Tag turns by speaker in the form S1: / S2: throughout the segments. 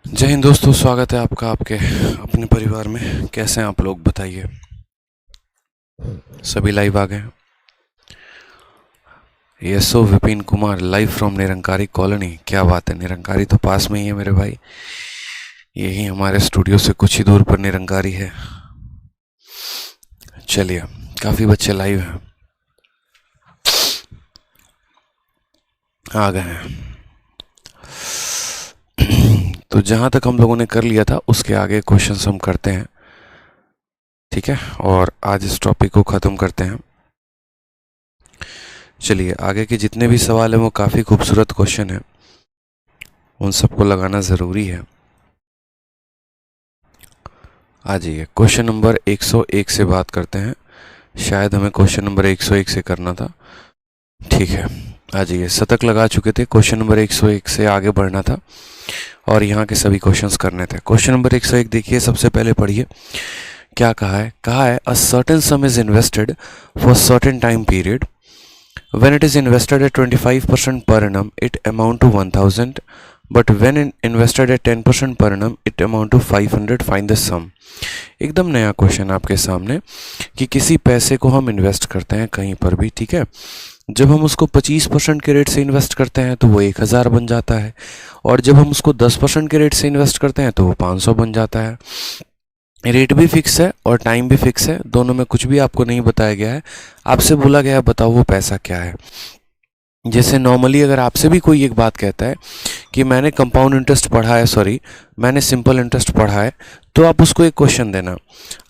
S1: जय हिंद दोस्तों, स्वागत है आपका आपके अपने परिवार में। कैसे हैं आप लोग, बताइए। सभी लाइव आ गए? Yasho Vipin Kumar live from Nirankari colony. क्या बात है, निरंकारी तो पास में ही है मेरे भाई। यही हमारे स्टूडियो से कुछ ही दूर पर निरंकारी है। चलिए, काफ़ी बच्चे लाइव हैं, आ गए हैं। तो जहाँ तक हम लोगों ने कर लिया था उसके आगे क्वेश्चंस हम करते हैं, ठीक है। और आज इस टॉपिक को ख़त्म करते हैं। चलिए, आगे के जितने भी सवाल हैं वो काफ़ी खूबसूरत क्वेश्चन हैं, उन सबको लगाना ज़रूरी है। आ जाइए, क्वेश्चन नंबर 101 से बात करते हैं। शायद हमें क्वेश्चन नंबर 101 से करना था, ठीक है। आ जाइए, शतक लगा चुके थे, क्वेश्चन नंबर 101 से आगे बढ़ना था और यहाँ के सभी क्वेश्चंस करने थे। क्वेश्चन नंबर 101 देखिए, सबसे पहले पढ़िए क्या कहा है। कहा है a certain some is invested for certain time period. When it is invested at 25% per annum, it amount to 1000, but when invested at 10% per annum, it amount to 500. Find the sum. एकदम नया question आपके सामने कि किसी पैसे को हम invest करते हैं कहीं पर भी, ठीक है। जब हम उसको 25% के रेट से इन्वेस्ट करते हैं तो वो 1000 बन जाता है, और जब हम उसको 10% के रेट से इन्वेस्ट करते हैं तो वो 500 बन जाता है। रेट भी फिक्स है और टाइम भी फिक्स है, दोनों में कुछ भी आपको नहीं बताया गया है। आपसे बोला गया है बताओ वो पैसा क्या है। जैसे नॉर्मली अगर आपसे भी कोई एक बात कहता है कि मैंने कंपाउंड इंटरेस्ट पढ़ा है, सॉरी मैंने सिंपल इंटरेस्ट पढ़ा है, तो आप उसको एक क्वेश्चन देना।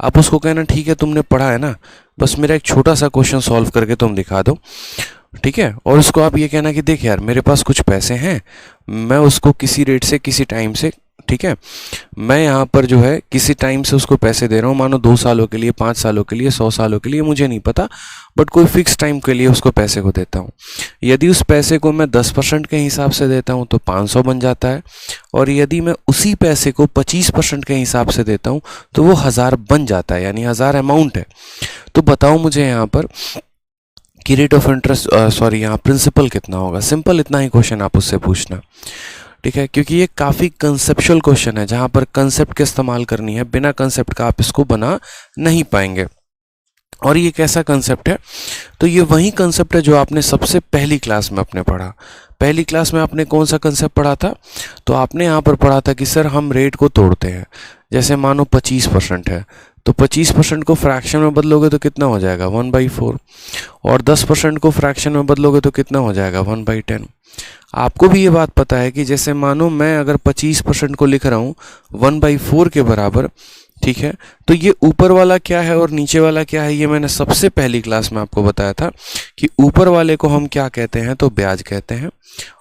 S1: आप उसको कहना ठीक है तुमने पढ़ा है ना, बस मेरा एक छोटा सा क्वेश्चन सॉल्व करके तुम दिखा दो, ठीक है। और उसको आप ये कहना कि देख यार मेरे पास कुछ पैसे हैं, मैं उसको किसी रेट से किसी टाइम से, ठीक है, मैं यहाँ पर जो है किसी टाइम से उसको पैसे दे रहा हूँ, मानो 2 सालों के लिए, 5 सालों के लिए, 100 सालों के लिए, मुझे नहीं पता, बट कोई फिक्स टाइम के लिए उसको पैसे को देता हूँ। यदि उस पैसे को मैं 10% के हिसाब से देता हूँ तो 500 बन जाता है, और यदि मैं उसी पैसे को 25% के हिसाब से देता हूँ तो वो 1000 बन जाता है, यानी 1000 अमाउंट है। तो बताओ मुझे यहाँ पर कि रेट ऑफ इंटरेस्ट, सॉरी यहाँ प्रिंसिपल कितना होगा। सिंपल इतना ही क्वेश्चन आप उससे पूछना, ठीक है, क्योंकि ये काफ़ी कंसेप्चुअल क्वेश्चन है जहाँ पर कंसेप्ट का इस्तेमाल करनी है, बिना कंसेप्ट का आप इसको बना नहीं पाएंगे। और ये कैसा कंसेप्ट है, तो ये वही कंसेप्ट है जो आपने सबसे पहली क्लास में अपने पढ़ा। पहली क्लास में आपने कौन सा कंसेप्ट पढ़ा था, तो आपने यहाँ पर पढ़ा था कि सर हम रेट को तोड़ते हैं। जैसे मानो 25% है तो 25% को फ्रैक्शन में बदलोगे तो कितना हो जाएगा 1/4, और 10% को फ्रैक्शन में बदलोगे तो कितना हो जाएगा 1/10। आपको भी ये बात पता है कि जैसे मानो मैं अगर 25% को लिख रहा हूँ 1/4 के बराबर, ठीक है, तो ये ऊपर वाला क्या है और नीचे वाला क्या है, ये मैंने सबसे पहली क्लास में आपको बताया था कि ऊपर वाले को हम क्या कहते हैं तो ब्याज कहते हैं,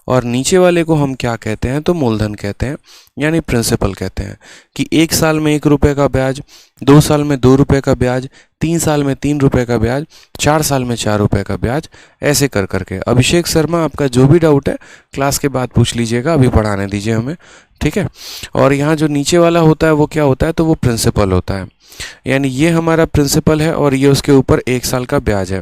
S1: और नीचे वाले को हम क्या कहते हैं तो मूलधन कहते हैं, यानी प्रिंसिपल कहते हैं। कि 1 साल में 1 रुपये का ब्याज, 2 साल में 2 रुपये का ब्याज, 3 साल में 3 रुपये का ब्याज, 4 साल में 4 रुपये का ब्याज, ऐसे कर करके। अभिषेक शर्मा, आपका जो भी डाउट है क्लास के बाद पूछ लीजिएगा, अभी पढ़ाने दीजिए हमें, ठीक है। और यहाँ जो नीचे वाला होता है वो क्या होता है, तो वो प्रिंसिपल होता है, यानी ये हमारा प्रिंसिपल है और ये उसके ऊपर 1 साल का ब्याज है।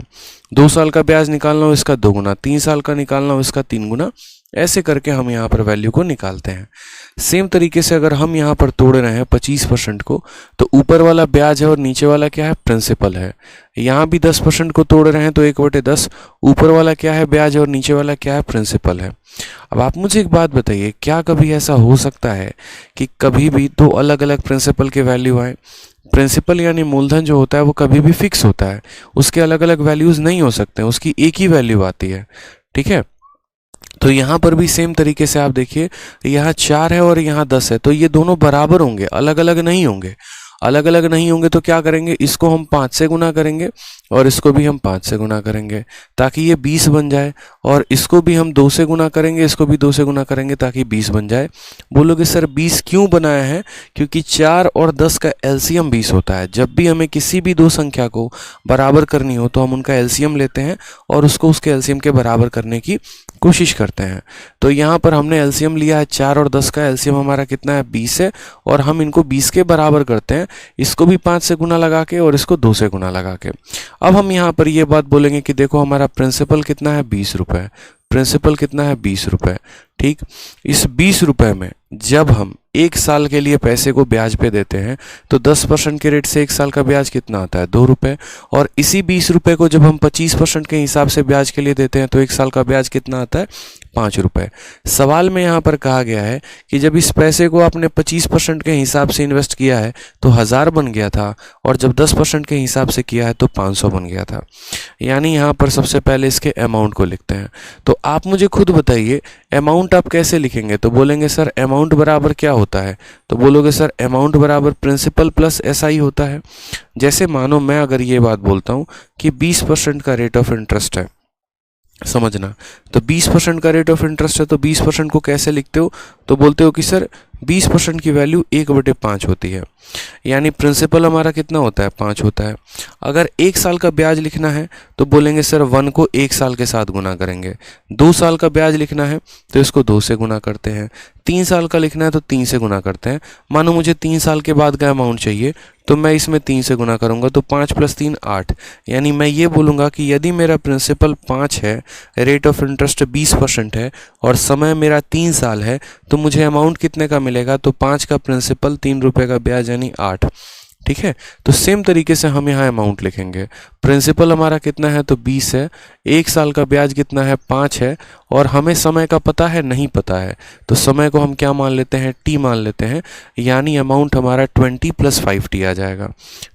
S1: 2 साल का ब्याज निकालना हो इसका 2 गुना, 3 साल का निकालना हो इसका 3 गुना, ऐसे करके हम यहाँ पर वैल्यू को निकालते हैं। सेम तरीके से अगर हम यहाँ पर तोड़ रहे हैं 25% को, तो ऊपर वाला ब्याज है और नीचे वाला क्या है, प्रिंसिपल है। यहाँ भी 10% को तोड़ रहे हैं तो 1/10, ऊपर वाला क्या है ब्याज है और नीचे वाला क्या है, प्रिंसिपल है। अब आप मुझे एक बात बताइए, क्या कभी ऐसा हो सकता है कि कभी भी 2 अलग अलग प्रिंसिपल के वैल्यू आए। प्रिंसिपल यानी मूलधन जो होता है वो कभी भी फिक्स होता है, उसके अलग अलग वैल्यूज़ नहीं हो सकते, उसकी एक ही वैल्यू आती है, ठीक है। तो यहाँ पर भी सेम तरीके से आप देखिए, यहाँ 4 है और यहाँ 10 है, तो ये दोनों बराबर होंगे, अलग अलग नहीं होंगे। अलग अलग नहीं होंगे तो क्या करेंगे, इसको हम 5 से गुना करेंगे और इसको भी हम 5 से गुना करेंगे ताकि ये 20 बन जाए, और इसको भी हम 2 से गुना करेंगे, इसको भी 2 से गुना करेंगे ताकि 20 बन जाए। बोलोगे सर 20 क्यों बनाया है, क्योंकि 4 और 10 का एलसीएम 20 होता है। जब भी हमें किसी भी 2 संख्या को बराबर करनी हो तो हम उनका एलसीएम लेते हैं और उसको उसके एलसीएम के बराबर करने की कोशिश करते हैं। तो यहाँ पर हमने एलसीएम लिया है 4 और 10 का, एलसीएम हमारा कितना है 20 है, और हम इनको 20 के बराबर करते हैं, इसको भी 5 से गुना लगा के और इसको 2 से गुना लगा के। अब हम यहाँ पर ये बात बोलेंगे कि देखो हमारा प्रिंसिपल कितना है 20 रुपये, प्रिंसिपल कितना है 20 रुपये, ठीक, इस 20 रुपए में जब हम 1 साल के लिए पैसे को ब्याज पे देते हैं तो 10% के रेट से 1 साल का ब्याज कितना आता है, 2 रुपये। और इसी 20 रुपये को जब हम 25% के हिसाब से ब्याज के लिए देते हैं तो 1 साल का ब्याज कितना आता है, 5 रुपये। सवाल में यहाँ पर कहा गया है कि जब इस पैसे को आपने 25% के हिसाब से इन्वेस्ट किया है तो 1000 बन गया था, और जब 10% के हिसाब से किया है तो 500 बन गया था। यानी यहाँ पर सबसे पहले इसके अमाउंट को लिखते हैं। तो आप मुझे खुद बताइए अमाउंट आप कैसे लिखेंगे। तो बोलेंगे सर अमाउंट बराबर क्या होता है, तो बोलोगे सर अमाउंट बराबर प्रिंसिपल प्लस एसआई होता है। जैसे मानो मैं अगर ये बात बोलता हूँ कि 20% का रेट ऑफ इंटरेस्ट है, समझना, तो 20% का रेट ऑफ इंटरेस्ट है तो 20% को कैसे लिखते हो, तो बोलते हो कि सर 20% की वैल्यू 1/5 होती है। यानी प्रिंसिपल हमारा कितना होता है, 5 होता है। अगर 1 साल का ब्याज लिखना है तो बोलेंगे सर 1 को 1 साल के साथ गुना करेंगे। 2 साल का ब्याज लिखना है तो इसको 2 से गुना करते हैं। 3 साल का लिखना है तो 3 से गुना करते हैं। मानो मुझे 3 साल के बाद का अमाउंट चाहिए तो मैं इसमें 3 से गुना करूंगा, तो 5 + 3 8। यानी मैं ये बोलूँगा कि यदि मेरा प्रिंसिपल 5 है, रेट ऑफ इंटरेस्ट 20% है और समय मेरा 3 साल है, तो मुझे अमाउंट कितने का मिलेगा, तो 5 का प्रिंसिपल, 3 रुपये का ब्याज यानी 8। ठीक है, तो सेम तरीके से हम यहाँ अमाउंट लिखेंगे। प्रिंसिपल हमारा कितना है, तो 20 है। 1 साल का ब्याज कितना है, 5 है। और हमें समय का पता है, नहीं पता है, तो समय को हम क्या मान लेते हैं, t मान लेते हैं। यानी अमाउंट हमारा 20 + 5t आ जाएगा।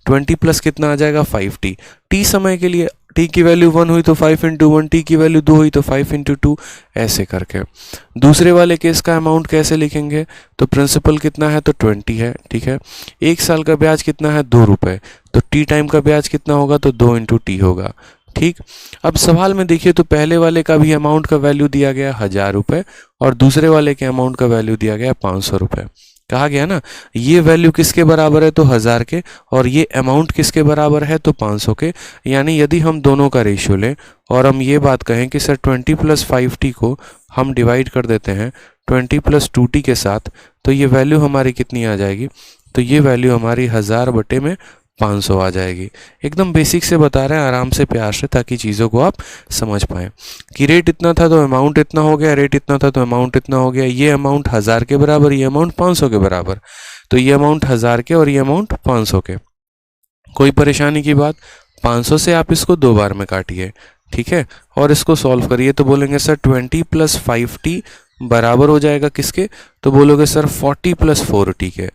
S1: 20 प्लस कितना आ जाएगा, 5t। t समय के लिए t की वैल्यू 1 हुई तो 5 × 1, t की वैल्यू 2 हुई तो 5 × 2, ऐसे करके। दूसरे वाले केस का अमाउंट कैसे लिखेंगे, तो प्रिंसिपल कितना है, तो 20 है। ठीक है, 1 साल का ब्याज कितना है, 2 रुपये, तो t टाइम का ब्याज कितना होगा, तो 2 × t होगा। ठीक, अब सवाल में देखिए तो पहले वाले का भी अमाउंट का वैल्यू दिया गया 1000 रुपये और दूसरे वाले के अमाउंट का वैल्यू दिया गया 500 रुपये। कहा गया ना, ये वैल्यू किसके बराबर है, तो 1000 के, और ये अमाउंट किसके बराबर है, तो 500 के। यानी यदि हम दोनों का रेशियो लें और हम ये बात कहें कि सर 20 + 5t को हम डिवाइड कर देते हैं 20 + 2t के साथ, तो ये वैल्यू हमारी कितनी आ जाएगी, तो ये वैल्यू हमारी 1000/500 आ जाएगी। एकदम बेसिक से बता रहे हैं, आराम से, प्यार से, ताकि चीज़ों को आप समझ पाएँ कि रेट इतना था तो अमाउंट इतना हो गया, रेट इतना था तो अमाउंट इतना हो गया। ये अमाउंट 1000 के बराबर, ये अमाउंट 500 के बराबर, तो ये अमाउंट 1000 के और ये अमाउंट 500 के। कोई परेशानी की बात, 500 से आप इसको 2 बार में काटिए, ठीक है, और इसको सॉल्व करिए। तो बोलेंगे सर 20 + 5t बराबर हो जाएगा किसके, तो बोलोगे सर 40 + 4t के।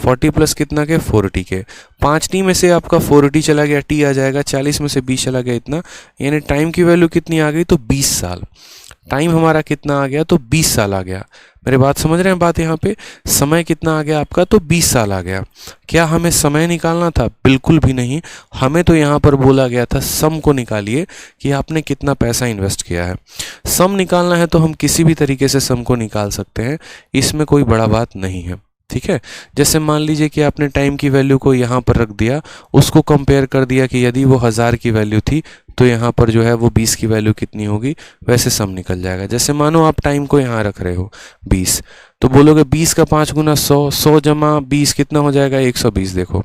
S1: 40 प्लस कितना के, 4t के। 5t में से आपका 4t चला गया, t आ जाएगा, 40 में से 20 चला गया, इतना। यानी टाइम की वैल्यू कितनी आ गई, तो 20 साल। टाइम हमारा कितना आ गया, तो 20 साल आ गया। मेरे बात समझ रहे हैं, बात यहाँ पे समय कितना आ गया आपका, तो 20 साल आ गया। क्या हमें समय निकालना था, बिल्कुल भी नहीं। हमें तो यहाँ पर बोला गया था सम को निकालिए कि आपने कितना पैसा इन्वेस्ट किया है। सम निकालना है तो हम किसी भी तरीके से सम को निकाल सकते हैं, इसमें कोई बड़ा बात नहीं है। ठीक है, जैसे मान लीजिए कि आपने टाइम की वैल्यू को यहाँ पर रख दिया, उसको कंपेयर कर दिया कि यदि वो 1000 की वैल्यू थी तो यहाँ पर जो है वो 20 की वैल्यू कितनी होगी, वैसे सम निकल जाएगा। जैसे मानो आप टाइम को यहाँ रख रहे हो 20, तो बोलोगे 20 का 5 × 100, 100 + 20 कितना हो जाएगा, 120। देखो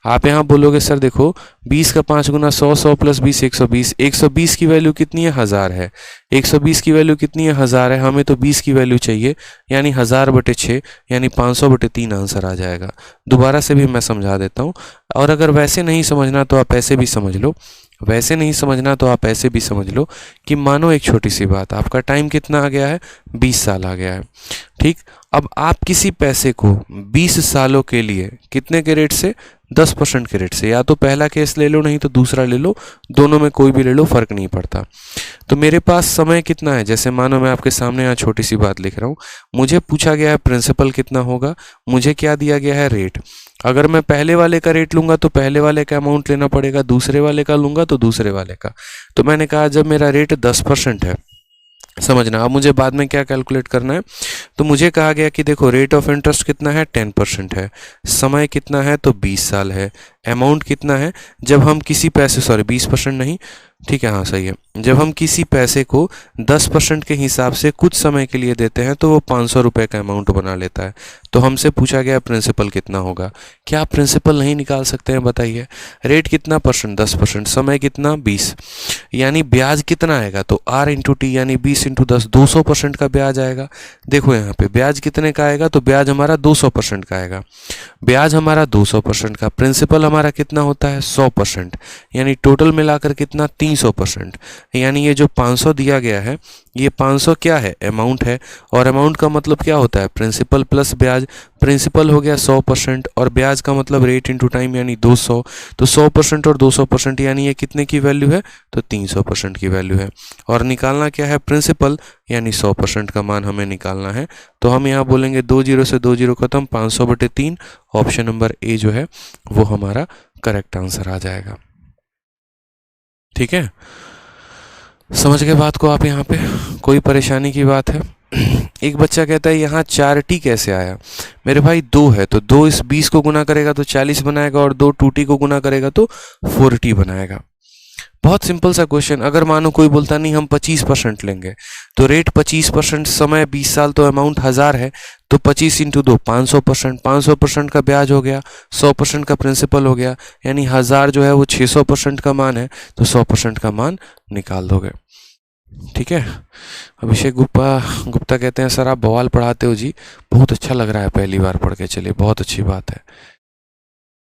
S1: आप यहाँ बोलोगे सर देखो 20 का 5 × 100, 100 + 20 120। 120 की वैल्यू कितनी है, 1000 है। 120 की वैल्यू कितनी है, 1000 है। हमें तो 20 की वैल्यू चाहिए, यानी 1000/6 यानी 500/3 आंसर आ जाएगा। दोबारा से भी मैं समझा देता हूँ, और अगर वैसे नहीं समझना तो आप ऐसे भी समझ लो, वैसे नहीं समझना तो आप ऐसे भी समझ लो कि मानो एक छोटी सी बात, आपका टाइम कितना आ गया है, 20 साल आ गया है। ठीक, अब आप किसी पैसे को 20 सालों के लिए कितने के रेट से, 10% के रेट से, या तो पहला केस ले लो नहीं तो दूसरा ले लो, दोनों में कोई भी ले लो, फर्क नहीं पड़ता। तो मेरे पास समय कितना है, जैसे मानो मैं आपके सामने यहाँ छोटी सी बात लिख रहा हूँ, मुझे पूछा गया है प्रिंसिपल कितना होगा, मुझे क्या दिया गया है, रेट। अगर मैं पहले वाले का रेट लूंगा तो पहले वाले का अमाउंट लेना पड़ेगा, दूसरे वाले का लूंगा तो दूसरे वाले का। तो मैंने कहा जब मेरा रेट 10% है, समझना। अब मुझे बाद में क्या कैलकुलेट करना है, तो मुझे कहा गया कि देखो रेट ऑफ इंटरेस्ट कितना है, 10% है, समय कितना है, तो 20 साल है, अमाउंट कितना है, जब हम किसी पैसे, सॉरी 20% नहीं, ठीक है, हाँ सही है, जब हम किसी पैसे को 10% के हिसाब से कुछ समय के लिए देते हैं तो वो 500 रुपये का अमाउंट बना लेता है। तो हमसे पूछा गया प्रिंसिपल कितना होगा। क्या आप प्रिंसिपल नहीं निकाल सकते हैं? बताइए। रेट कितना परसेंट? 10%। समय कितना? 20। यानी ब्याज कितना आएगा? तो R इंटू टी यानी 20 इंटू 10, 200% का ब्याज आएगा। देखो यहाँ पे ब्याज कितने का आएगा? तो ब्याज हमारा 200% का आएगा। ब्याज हमारा 200% का, प्रिंसिपल हमारा कितना होता है? 100%। यानी टोटल मिलाकर कितना? 300%। यानी ये जो 500 दिया गया है, ये 500 क्या है? अमाउंट है। और अमाउंट का मतलब क्या होता है? प्रिंसिपल प्लस ब्याज। प्रिंसिपल हो गया 100% और ब्याज का मतलब रेट इंटू टाइम यानी 200। तो 100% और 200% यानी ये कितने की वैल्यू है? तो 300% की वैल्यू है। और निकालना क्या है? प्रिंसिपल यानी 100% का मान हमें निकालना है। तो हम यहाँ बोलेंगे 2 जीरो से 2 जीरो खत्म, 500/3। ऑप्शन नंबर ए जो है वो हमारा करेक्ट आंसर आ जाएगा। ठीक है, समझ गए बात को आप? यहाँ पे कोई परेशानी की बात है? एक बच्चा कहता है यहाँ 4t कैसे आया? मेरे भाई 2 है तो 2 इस 20 को गुना करेगा तो 40 बनाएगा और 2 2t को गुना करेगा तो 4t बनाएगा। बहुत सिंपल सा क्वेश्चन। अगर मानो कोई बोलता नहीं हम 25% लेंगे, तो रेट 25%, समय 20 साल, तो अमाउंट 1000 है, तो 25 इंटू 2 500%। 500% का ब्याज हो गया, 100% का प्रिंसिपल हो गया, यानी 1000 जो है वो 600% का मान है, तो 100% का मान निकाल दोगे। ठीक है। अभिषेक गुप्ता कहते हैं सर आप बवाल पढ़ाते हो जी, बहुत अच्छा लग रहा है पहली बार पढ़ के। चलिए, बहुत अच्छी बात है।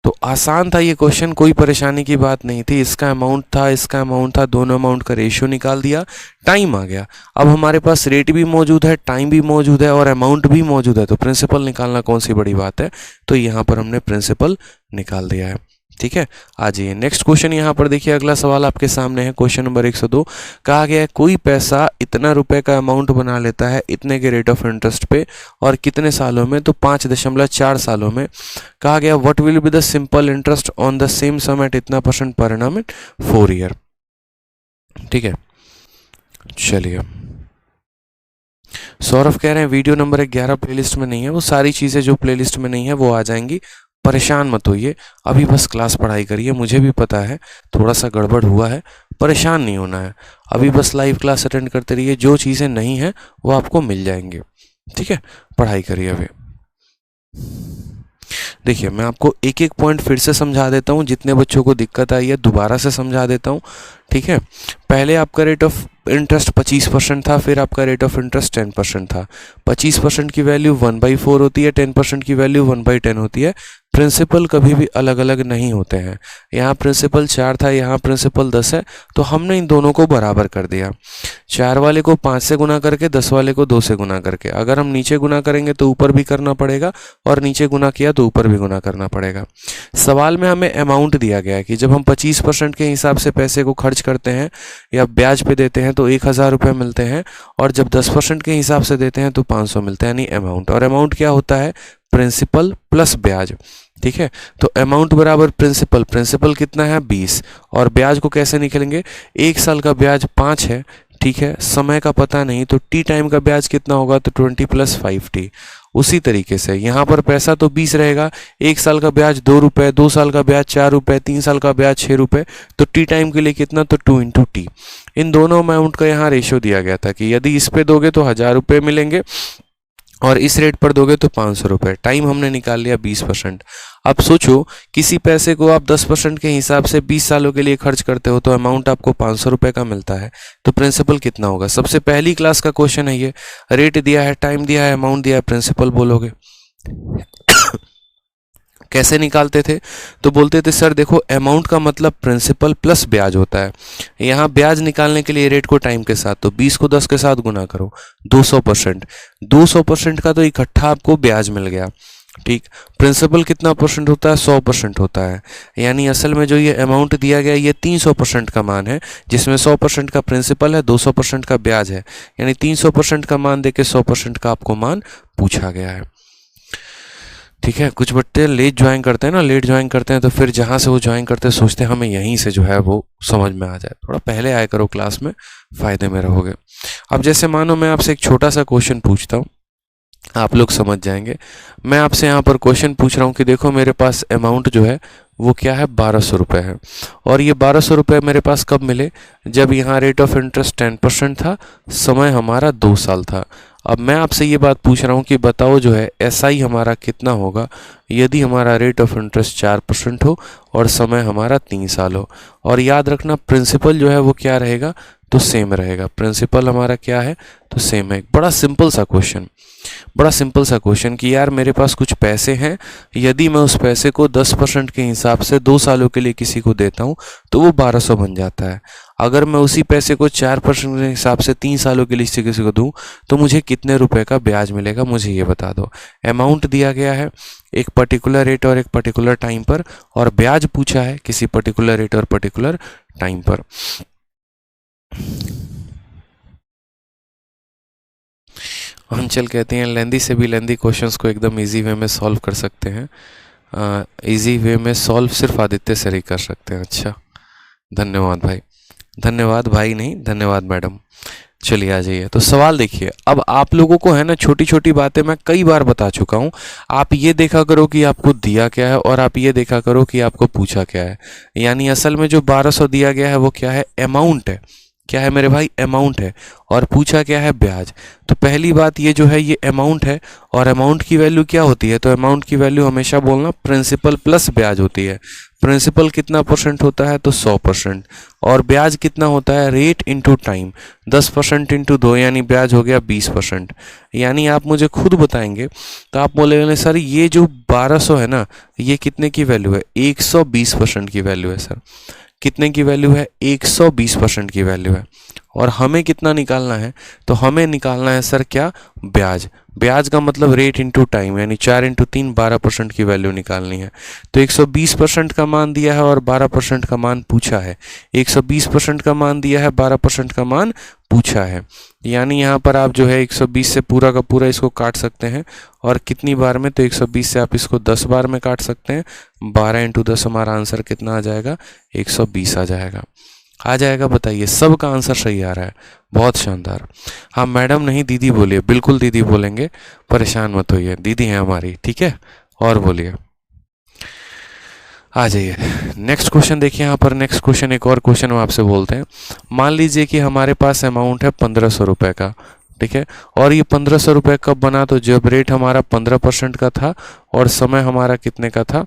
S1: तो आसान था ये क्वेश्चन, कोई परेशानी की बात नहीं थी। इसका अमाउंट था, इसका अमाउंट था, दोनों अमाउंट का रेशियो निकाल दिया, टाइम आ गया। अब हमारे पास रेट भी मौजूद है, टाइम भी मौजूद है और अमाउंट भी मौजूद है, तो प्रिंसिपल निकालना कौन सी बड़ी बात है। तो यहाँ पर हमने प्रिंसिपल निकाल दिया है। ठीक है, आ जाइए नेक्स्ट क्वेश्चन। यहाँ पर देखिए अगला सवाल आपके सामने है, क्वेश्चन नंबर 102। कहा गया है कोई पैसा इतना रुपए का अमाउंट बना लेता है इतने के रेट ऑफ इंटरेस्ट पे, और कितने सालों में? तो 5.4 सालों में। कहा गया what will be the simple interest on the same sum at इतना % पर एनम इन 4 ईयर। ठीक है, चलिए। सौरभ कह रहे हैं वीडियो नंबर 11 प्लेलिस्ट में नहीं है। वो सारी चीज़ें जो प्लेलिस्ट में नहीं है वो आ जाएंगी, परेशान मत होइए। अभी बस क्लास पढ़ाई करिए। मुझे भी पता है थोड़ा सा गड़बड़ हुआ है, परेशान नहीं होना है। अभी बस लाइव क्लास अटेंड करते रहिए, जो चीज़ें नहीं हैं वो आपको मिल जाएंगे। ठीक है, पढ़ाई करिए अभी। देखिए मैं आपको एक एक पॉइंट फिर से समझा देता हूँ, जितने बच्चों को दिक्कत आई है दोबारा से समझा देता हूँ। ठीक है, पहले आपका रेट ऑफ इंटरेस्ट 25% था, फिर आपका रेट ऑफ इंटरेस्ट 10% था। 25% की वैल्यू 1/4 होती है, 10% की वैल्यू 1/10 होती है। प्रिंसिपल कभी भी अलग अलग नहीं होते हैं। यहाँ प्रिंसिपल 4 था, यहाँ प्रिंसिपल 10 है, तो हमने इन दोनों को बराबर कर दिया। 4 वाले को 5 से गुना करके, 10 वाले को 2 से गुना करके। अगर हम नीचे गुना करेंगे तो ऊपर भी करना पड़ेगा, और नीचे गुना किया तो ऊपर भी गुना करना पड़ेगा। सवाल में हमें अमाउंट दिया गया है कि जब हम 25% के हिसाब से पैसे को खर्च करते हैं या ब्याज पे देते हैं तो 1000 रुपये मिलते हैं, और जब 10% के हिसाब से देते हैं तो 500 मिलते हैं, यानी अमाउंट। और अमाउंट क्या होता है? प्रिंसिपल प्लस ब्याज। ठीक है, तो अमाउंट बराबर प्रिंसिपल। प्रिंसिपल कितना है? 20। और ब्याज को कैसे निकलेंगे? 1 साल का ब्याज 5 है। ठीक है, समय का पता नहीं, तो टी टाइम का ब्याज कितना होगा? तो 20 + 5t। उसी तरीके से यहाँ पर पैसा तो 20 रहेगा, 1 साल का ब्याज 2 रुपये, 2 साल का ब्याज 4 रुपये, 3 साल का ब्याज 6 रुपये, तो टी टाइम के लिए कितना? तो 2 × t। इन दोनों अमाउंट का यहाँ रेशियो दिया गया था कि यदि इस पे दोगे तो 1000 रुपये मिलेंगे, और इस रेट पर दोगे तो 500 रुपये। टाइम हमने निकाल लिया 20%। अब सोचो किसी पैसे को आप 10% के हिसाब से 20 सालों के लिए खर्च करते हो तो अमाउंट आपको 500 रुपये का मिलता है, तो प्रिंसिपल कितना होगा? सबसे पहली क्लास का क्वेश्चन है ये। रेट दिया है, टाइम दिया है, अमाउंट दिया है, प्रिंसिपल बोलोगे। कैसे निकालते थे? तो बोलते थे सर देखो अमाउंट का मतलब प्रिंसिपल प्लस ब्याज होता है। यहाँ ब्याज निकालने के लिए रेट को टाइम के साथ, तो 20 को 10 के साथ गुना करो, 200%। 200% का तो इकट्ठा आपको ब्याज मिल गया। ठीक, प्रिंसिपल कितना % होता है? 100% होता है। यानी असल में जो ये अमाउंट दिया गया ये 300% का मान है, जिसमें 100% का प्रिंसिपल है, 200% का ब्याज है। यानी 300% का मान देके 100% का आपको मान पूछा गया है। ठीक है, कुछ बच्चे लेट ज्वाइन करते हैं ना, लेट ज्वाइन करते हैं तो फिर जहाँ से वो ज्वाइन करते हैं सोचते हैं हमें यहीं से जो है वो समझ में आ जाए। थोड़ा पहले आया करो क्लास में, फ़ायदे में रहोगे। अब जैसे मानो मैं आपसे एक छोटा सा क्वेश्चन पूछता हूँ, आप लोग समझ जाएंगे। मैं आपसे यहाँ पर क्वेश्चन पूछ रहा हूँ कि देखो मेरे पास अमाउंट जो है वो क्या है 1200 रुपये है। और ये 1200 रुपये मेरे पास कब मिले, जब यहाँ रेट ऑफ इंटरेस्ट 10% था, समय हमारा 2 साल था। अब मैं आपसे ये बात पूछ रहा हूँ कि बताओ जो है SI हमारा कितना होगा यदि हमारा रेट ऑफ इंटरेस्ट 4% हो और समय हमारा 3 साल हो। और याद रखना प्रिंसिपल जो है वो क्या रहेगा, तो सेम रहेगा। प्रिंसिपल हमारा क्या है, तो सेम है। बड़ा सिंपल सा क्वेश्चन कि यार मेरे पास कुछ पैसे हैं, यदि मैं उस पैसे को 10% के हिसाब से 2 सालों के लिए किसी को देता हूँ तो वो 1200 बन जाता है। अगर मैं उसी पैसे को 4% के हिसाब से 3 सालों के लिए किसी को दूँ तो मुझे कितने रुपए का ब्याज मिलेगा, मुझे ये बता दो। अमाउंट दिया गया है एक पर्टिकुलर रेट और एक पर्टिकुलर टाइम पर, और ब्याज पूछा है किसी पर्टिकुलर रेट और पर्टिकुलर टाइम पर। अंचल कहते हैं लेंदी से भी लेंदी क्वेश्चंस को एकदम इजी वे में सॉल्व कर सकते हैं। इजी वे में सॉल्व सिर्फ आदित्य सर ही कर सकते हैं। अच्छा, धन्यवाद भाई, धन्यवाद भाई नहीं, धन्यवाद मैडम। चलिए आ जाइए। तो सवाल देखिए, अब आप लोगों को है ना छोटी छोटी बातें मैं कई बार बता चुका हूँ। आप ये देखा करो कि आपको दिया क्या है और आप ये देखा करो कि आपको पूछा क्या है। यानी असल में जो 1200 दिया गया है वो क्या है, अमाउंट है। क्या है मेरे भाई, अमाउंट है। और पूछा क्या है, ब्याज। तो पहली बात ये जो है ये अमाउंट है, और अमाउंट की वैल्यू क्या होती है, तो अमाउंट की वैल्यू हमेशा बोलना प्रिंसिपल प्लस ब्याज होती है। प्रिंसिपल कितना % होता है, तो 100%। और ब्याज कितना होता है, रेट इंटू टाइम। 10% इंटू 2 यानी ब्याज हो गया 20%। यानी आप मुझे खुद बताएंगे तो आप बोलेंगे सर ये जो 1200 है ना, ये कितने की वैल्यू है, 120% की वैल्यू है सर। कितने की वैल्यू है, 120% की वैल्यू है। और हमें कितना निकालना है, तो हमें निकालना है सर क्या, ब्याज। ब्याज का मतलब रेट इंटू टाइम, यानी 4 इंटू 3 12% की वैल्यू निकालनी है। तो 120% का मान दिया है और 12% का मान पूछा है। 120% का मान दिया है, 12% का मान पूछा है। यानी यहाँ पर आप जो है 120 से पूरा का पूरा इसको काट सकते हैं। और कितनी बार में, तो 120 से आप इसको 10 बार में काट सकते हैं। 12 इंटू 10 हमारा आंसर कितना आ जाएगा, 120 आ जाएगा। आ जाएगा, बताइए। सबका आंसर सही आ रहा है, बहुत शानदार। हाँ मैडम नहीं, दीदी बोलिए, बिल्कुल दीदी बोलेंगे, परेशान मत होइए, दीदी हैं हमारी, ठीक है। और बोलिए, आ जाइए। नेक्स्ट क्वेश्चन देखिए यहाँ पर। नेक्स्ट क्वेश्चन, एक और क्वेश्चन हम आपसे बोलते हैं। मान लीजिए कि हमारे पास अमाउंट है 1500 रुपये का, ठीक है। और ये 1500 रुपये कब बना, तो जब रेट हमारा 15% का था और समय हमारा कितने का था,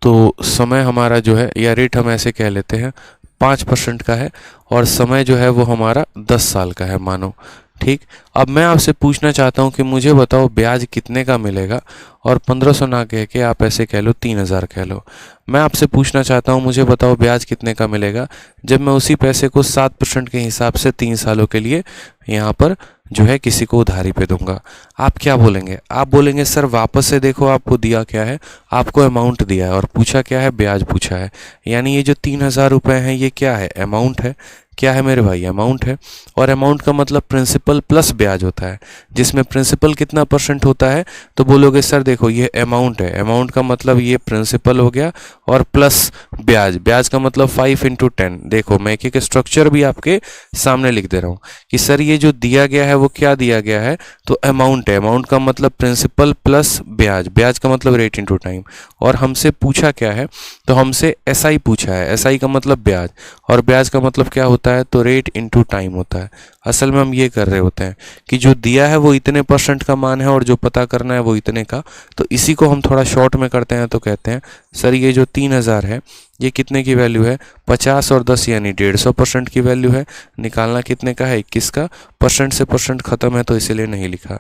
S1: तो समय हमारा जो है, या रेट हम ऐसे कह लेते हैं 5% का है, और समय जो है वो हमारा 10 साल का है मानो, ठीक। अब मैं आपसे पूछना चाहता हूँ कि मुझे बताओ ब्याज कितने का मिलेगा। और 1500 ना कह के आप ऐसे कह लो 3000 कह लो। मैं आपसे पूछना चाहता हूँ मुझे बताओ ब्याज कितने का मिलेगा जब मैं उसी पैसे को 7% के हिसाब से 3 सालों के लिए यहाँ पर जो है किसी को उधारी पे दूंगा। आप क्या बोलेंगे, आप बोलेंगे सर वापस से देखो आपको दिया क्या है, आपको अमाउंट दिया है और पूछा क्या है, ब्याज पूछा है। यानी ये जो 3000 रुपये हैं ये क्या है, अमाउंट है। क्या है मेरे भाई, अमाउंट है। और अमाउंट का मतलब प्रिंसिपल प्लस ब्याज होता है, जिसमें प्रिंसिपल कितना % होता है, तो बोलोगे सर देखो ये अमाउंट है, अमाउंट का मतलब ये प्रिंसिपल हो गया और प्लस ब्याज, ब्याज का मतलब 5 इंटू 10। देखो मैं एक स्ट्रक्चर भी आपके सामने लिख दे रहा हूँ कि सर ये जो दिया गया है वो क्या दिया गया है, तो अमाउंट है। अमाउंट का मतलब प्रिंसिपल प्लस ब्याज, ब्याज का मतलब रेट इंटू टाइम। और हमसे पूछा क्या है, तो हमसे SI पूछा है, SI का मतलब ब्याज, और ब्याज का मतलब क्या होता है, तो रेट इंटू टाइम होता है। असल में हम ये कर रहे होते हैं कि जो दिया है वो इतने % का मान है और जो पता करना है वो इतने का। तो इसी को हम थोड़ा शॉर्ट में करते हैं, तो कहते हैं सर ये जो 3000 है ये कितने की वैल्यू है, 50 और 10 यानी 150% की वैल्यू है। निकालना कितने का है, 21 का। % से % खत्म है तो इसीलिए नहीं लिखा,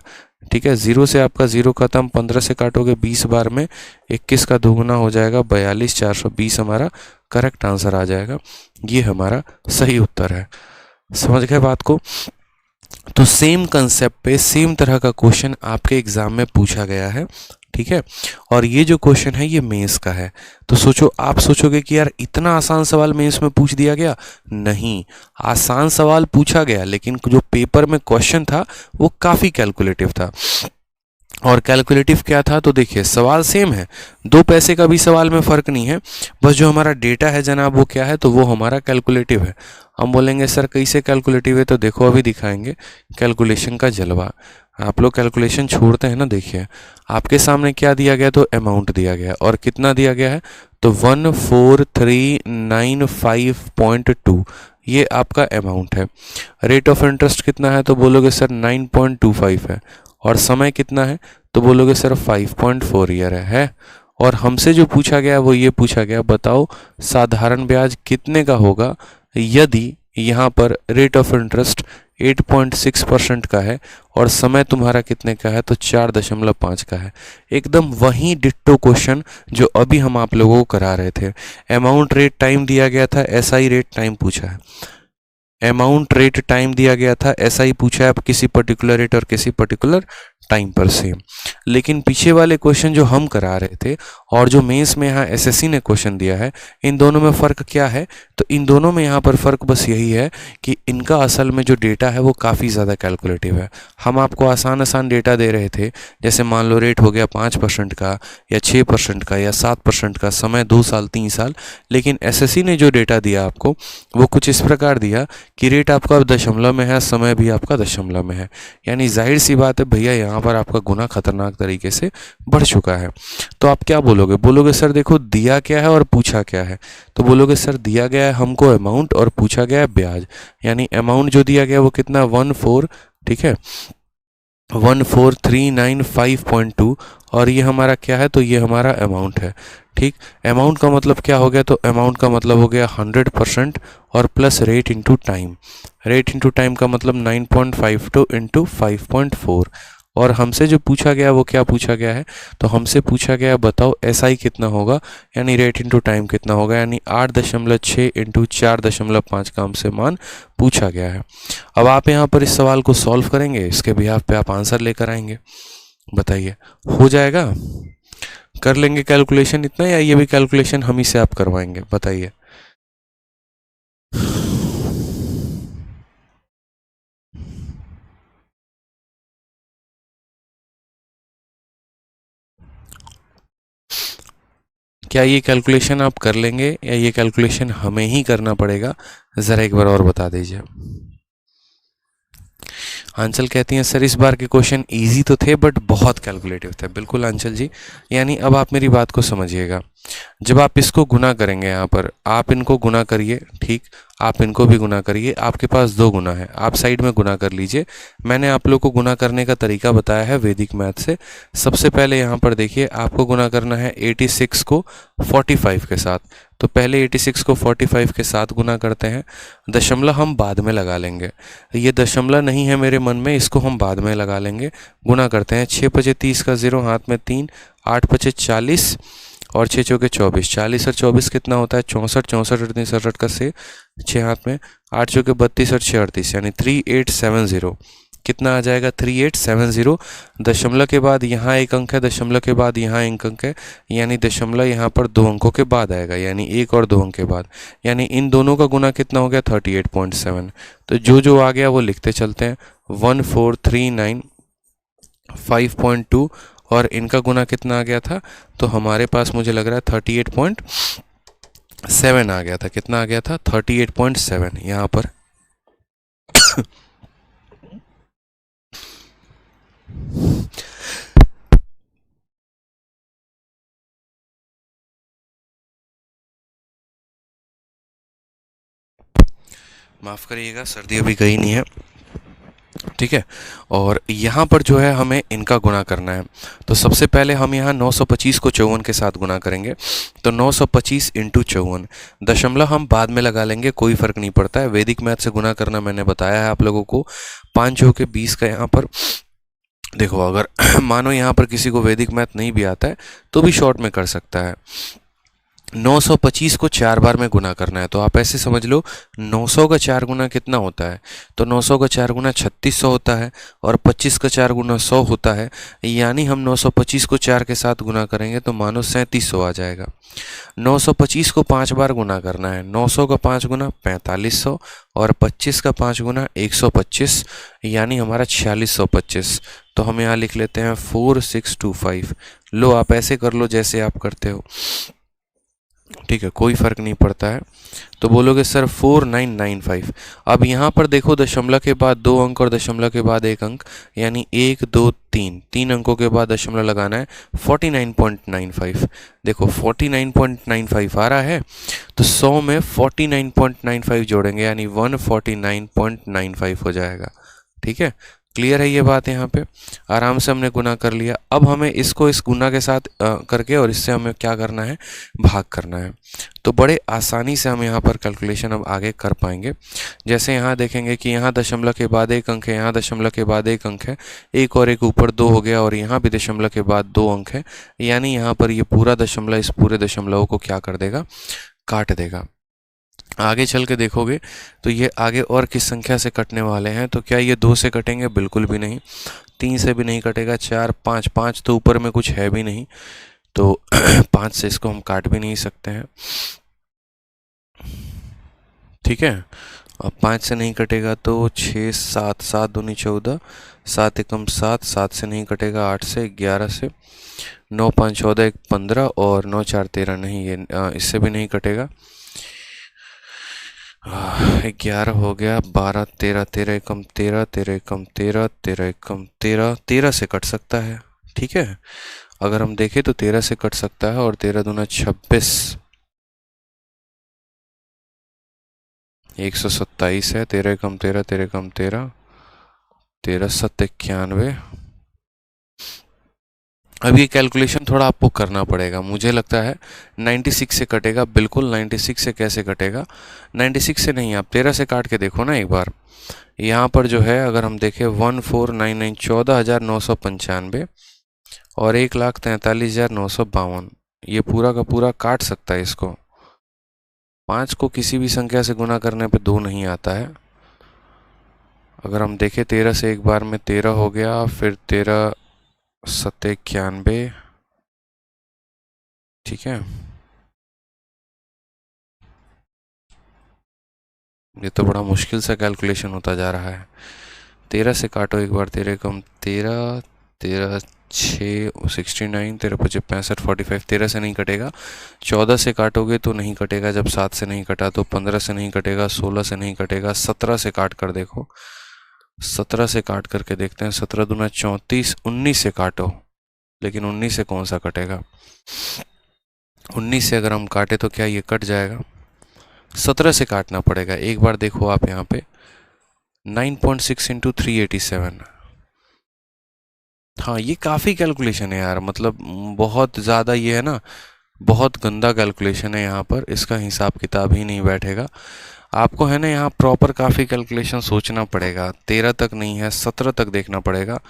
S1: ठीक है। 0 से आपका 0 खत्म, 15 से काटोगे 20 बार में, 21 का दोगुना हो जाएगा 42, 420 हमारा करेक्ट आंसर आ जाएगा। ये हमारा सही उत्तर है। समझ गए बात को। तो सेम कंसेप्ट पे सेम तरह का क्वेश्चन आपके एग्जाम में पूछा गया है, ठीक है। और ये जो क्वेश्चन है ये मेंस का है। तो सोचो, आप सोचोगे कि यार इतना आसान सवाल मेंस में पूछ दिया गया। नहीं, आसान सवाल पूछा गया, लेकिन जो पेपर में क्वेश्चन था वो काफ़ी कैलकुलेटिव था। और कैलकुलेटिव क्या था, तो देखिए सवाल सेम है, 2 पैसे का भी सवाल में फ़र्क नहीं है, बस जो हमारा डेटा है जनाब वो क्या है, तो वो हमारा कैलकुलेटिव है। हम बोलेंगे सर कैसे कैलकुलेटिव है, तो देखो अभी दिखाएंगे कैलकुलेशन का जलवा। आप लोग कैलकुलेशन छोड़ते हैं ना, देखिए आपके सामने क्या दिया गया, तो अमाउंट दिया गया और कितना दिया गया है, तो 14395.2 ये आपका अमाउंट है। रेट ऑफ इंटरेस्ट कितना है, तो बोलोगे सर 9.25 है। और समय कितना है, तो बोलोगे सर 5.4 ईयर है। और हमसे जो पूछा गया वो ये पूछा गया, बताओ साधारण ब्याज कितने का होगा यदि यहाँ पर रेट ऑफ इंटरेस्ट 8.6% का है और समय तुम्हारा कितने का है, तो 4.5 का है। एकदम वही डिट्टो क्वेश्चन जो अभी हम आप लोगों को करा रहे थे। अमाउंट रेट टाइम दिया गया था, एसआई रेट टाइम पूछा है। अमाउंट रेट टाइम दिया गया था, एसआई पूछा है, अब किसी पर्टिकुलर रेट और किसी पर्टिकुलर टाइम पर सेम। लेकिन पीछे वाले क्वेश्चन जो हम करा रहे थे और जो मेंस में यहाँ एसएससी ने क्वेश्चन दिया है, इन दोनों में फ़र्क क्या है, तो इन दोनों में यहाँ पर फ़र्क बस यही है कि इनका असल में जो डेटा है वो काफ़ी ज़्यादा कैलकुलेटिव है। हम आपको आसान आसान डेटा दे रहे थे, जैसे मान लो रेट हो गया 5% का या 6% का या 7% का, समय 2 साल 3 साल। लेकिन एसएससी ने जो डेटा दिया आपको वो कुछ इस प्रकार दिया कि रेट आपका दशमलव में है, समय भी आपका दशमलव में है। यानी जाहिर सी बात है भैया, यहाँ पर आपका गुना खतरनाक तरीके से बढ़ चुका है। तो आप क्या बोलोगे, बोलोगे सर देखो दिया क्या है और पूछा क्या है, तो बोलोगे सर दिया गया है हमको अमाउंट और पूछा गया है ब्याज। यानी अमाउंट जो दिया गया वो कितना, 14, ठीक है, 14395.2 और ये हमारा क्या है, तो ये हमारा अमाउंट है। ठीक, अमाउंट का मतलब क्या हो गया, तो अमाउंट का मतलब हो गया 100% और plus rate into time. Rate into time का मतलब 9.52 इंटू 5.4। और हमसे जो पूछा गया वो क्या पूछा गया है, तो हमसे पूछा गया बताओ एसआई कितना होगा, यानी रेट इंटू टाइम कितना होगा, यानी 8.6 इंटू 4.5 का हमसे मान पूछा गया है। अब आप यहाँ पर इस सवाल को सॉल्व करेंगे, इसके बिहाफ पे आप आंसर लेकर आएंगे। बताइए हो जाएगा, कर लेंगे कैलकुलेशन इतना, या ये भी कैलकुलेशन हम ही से आप करवाएंगे, बताइए। क्या ये कैलकुलेशन आप कर लेंगे या ये कैलकुलेशन हमें ही करना पड़ेगा, ज़रा एक बार और बता दीजिए। आंचल कहती हैं सर इस बार के क्वेश्चन इजी तो थे बट बहुत कैलकुलेटिव थे। बिल्कुल आंचल जी, यानी अब आप मेरी बात को समझिएगा। जब आप इसको गुना करेंगे, यहाँ पर आप इनको गुना करिए, ठीक, आप इनको भी गुना करिए। आपके पास 2 गुना है, आप साइड में गुना कर लीजिए। मैंने आप लोग को गुना करने का तरीका बताया है वैदिक मैथ से। सबसे पहले यहाँ पर देखिए, आपको गुना करना है 86 को 45 के साथ। तो पहले 86 को 45 के साथ गुना करते हैं। दशमलव हम बाद में लगा लेंगे, ये दशमलव नहीं है मेरे मन में, इसको हम बाद में लगा लेंगे। गुना करते हैं, 6 पचे 30 का 0, हाथ में 3, 8 पचे 40 और 6 चौके 24। 40 और 24 कितना होता है, 64, 64 38 68 का से 6 हाथ में, 8 चौके 32 और 6 38, यानी 3870। कितना आ जाएगा, 3870। दशमलव के बाद यहाँ एक अंक है, दशमलव के बाद यहाँ एक अंक है, यानी दशमलव यहाँ पर 2 अंकों के बाद आएगा, यानी 1 और 2 अंक के बाद। यानी इन दोनों का गुना कितना हो गया, 38.7। तो जो जो आ गया वो लिखते चलते हैं, 14395.2 और इनका गुना कितना आ गया था, तो हमारे पास मुझे लग रहा है 38.7 आ गया था। कितना आ गया था, 38.7 यहाँ पर। माफ़ करिएगा, सर्दी अभी गई नहीं है, ठीक है। और यहाँ पर जो है हमें इनका गुणा करना है। तो सबसे पहले हम यहाँ 925 को 54 के साथ गुणा करेंगे। तो 925 इंटू 54, दशमलव हम बाद में लगा लेंगे, कोई फ़र्क नहीं पड़ता है। वैदिक मैथ से गुणा करना मैंने बताया है आप लोगों को। 5 चौके 20 का यहाँ पर देखो, अगर मानो यहाँ पर किसी को वैदिक मैथ नहीं भी आता है तो भी शॉर्ट में कर सकता है। 925 को 4 बार में गुना करना है, तो आप ऐसे समझ लो 900 का 4 गुना कितना होता है, तो 900 का 4 गुना 3600 होता है और 25 का 4 गुना 100 होता है। यानी हम 925 को 4 के साथ गुना करेंगे तो मानो 3700 आ जाएगा। 925 को 5 बार गुना करना है, 900 का 5 गुना 4500 और 25 का 5 गुना 125, यानी हमारा 4625। तो हम यहाँ लिख लेते हैं 4625। लो आप ऐसे कर लो जैसे आप करते हो। ठीक है, कोई फ़र्क नहीं पड़ता है। तो बोलोगे सर 4995। अब यहाँ पर देखो दशमलव के बाद 2 अंक और दशमलव के बाद 1 अंक, यानी 1 2 3, 3 अंकों के बाद दशमलव लगाना है। 49.95, देखो 49.95 आ रहा है, तो 100 में 49.95 जोड़ेंगे यानी 149.95 हो जाएगा। ठीक है, क्लियर है ये बात? यहाँ पे आराम से हमने गुना कर लिया। अब हमें इसको इस गुना के साथ करके और इससे हमें क्या करना है, भाग करना है। तो बड़े आसानी से हम यहाँ पर कैलकुलेशन अब आगे कर पाएंगे। जैसे यहाँ देखेंगे कि यहाँ दशमलव के बाद 1 अंक है, यहाँ दशमलव के बाद 1 अंक है, एक और एक ऊपर 2 हो गया, और यहाँ भी दशमलव के बाद 2 अंक है, यानी यहाँ पर ये पूरा दशमलव इस पूरे दशमलव को क्या कर देगा, काट देगा। आगे चल के देखोगे तो ये आगे और किस संख्या से कटने वाले हैं, तो क्या ये 2 से कटेंगे? बिल्कुल भी नहीं। 3 से भी नहीं कटेगा। 4 5, 5 तो ऊपर में कुछ है भी नहीं, तो 5 से इसको हम काट भी नहीं सकते हैं। ठीक है, अब 5 से नहीं कटेगा तो 6 7, 7 दूनी 14, 7 एकम 7, 7 से नहीं कटेगा, 8 से, 11 से, 9 5 14, 1 15 और 9 4 13, नहीं ये इससे भी नहीं कटेगा। 11 हो गया, 12 13, 13 एकम 13, 13 एकम 13, 13 एकम 13, 13 से कट सकता है। ठीक है, अगर हम देखें तो 13 से कट सकता है, और 13 दूना 26, 127 है। 13 एकम 13, 13 एकम 13, 13 7 91। अब ये कैलकुलेशन थोड़ा आपको करना पड़ेगा, मुझे लगता है 96 से कटेगा। बिल्कुल 96 से कैसे कटेगा? 96 से नहीं, आप 13 से काट के देखो ना एक बार। यहाँ पर जो है अगर हम देखें 1499, 14,995 और 1,43,952, ये पूरा का पूरा काट सकता है इसको। 5 को किसी भी संख्या से गुना करने पे 2 नहीं आता है। अगर हम देखें 13 से एक बार में 13 हो गया, फिर 13 7 91। ठीक है, ये तो बड़ा मुश्किल सा कैलकुलेशन होता जा रहा है। 13 से काटो एक बार, 13 कम 13, 13 6 69, 13 5 65, 45, 13 से नहीं कटेगा। 14 से काटोगे तो नहीं कटेगा, जब 7 से नहीं कटा तो 15 से नहीं कटेगा, 16 से नहीं कटेगा, 17 से काट कर देखो, 17 से काट करके देखते हैं। 17 दूना 34, 19 से काटो, लेकिन 19 से कौन सा कटेगा? 19 से अगर हम काटे तो क्या ये कट जाएगा? 17 से काटना पड़ेगा। एक बार देखो आप यहाँ पे 9.6 इंटू 387। हाँ, ये काफ़ी कैलकुलेशन है यार, मतलब बहुत ज़्यादा ये है ना, बहुत गंदा कैलकुलेशन है। यहाँ पर इसका हिसाब किताब ही नहीं बैठेगा आपको, है ना। यहाँ प्रॉपर काफ़ी कैलकुलेशन सोचना पड़ेगा। 13 तक नहीं है, 17 तक देखना पड़ेगा।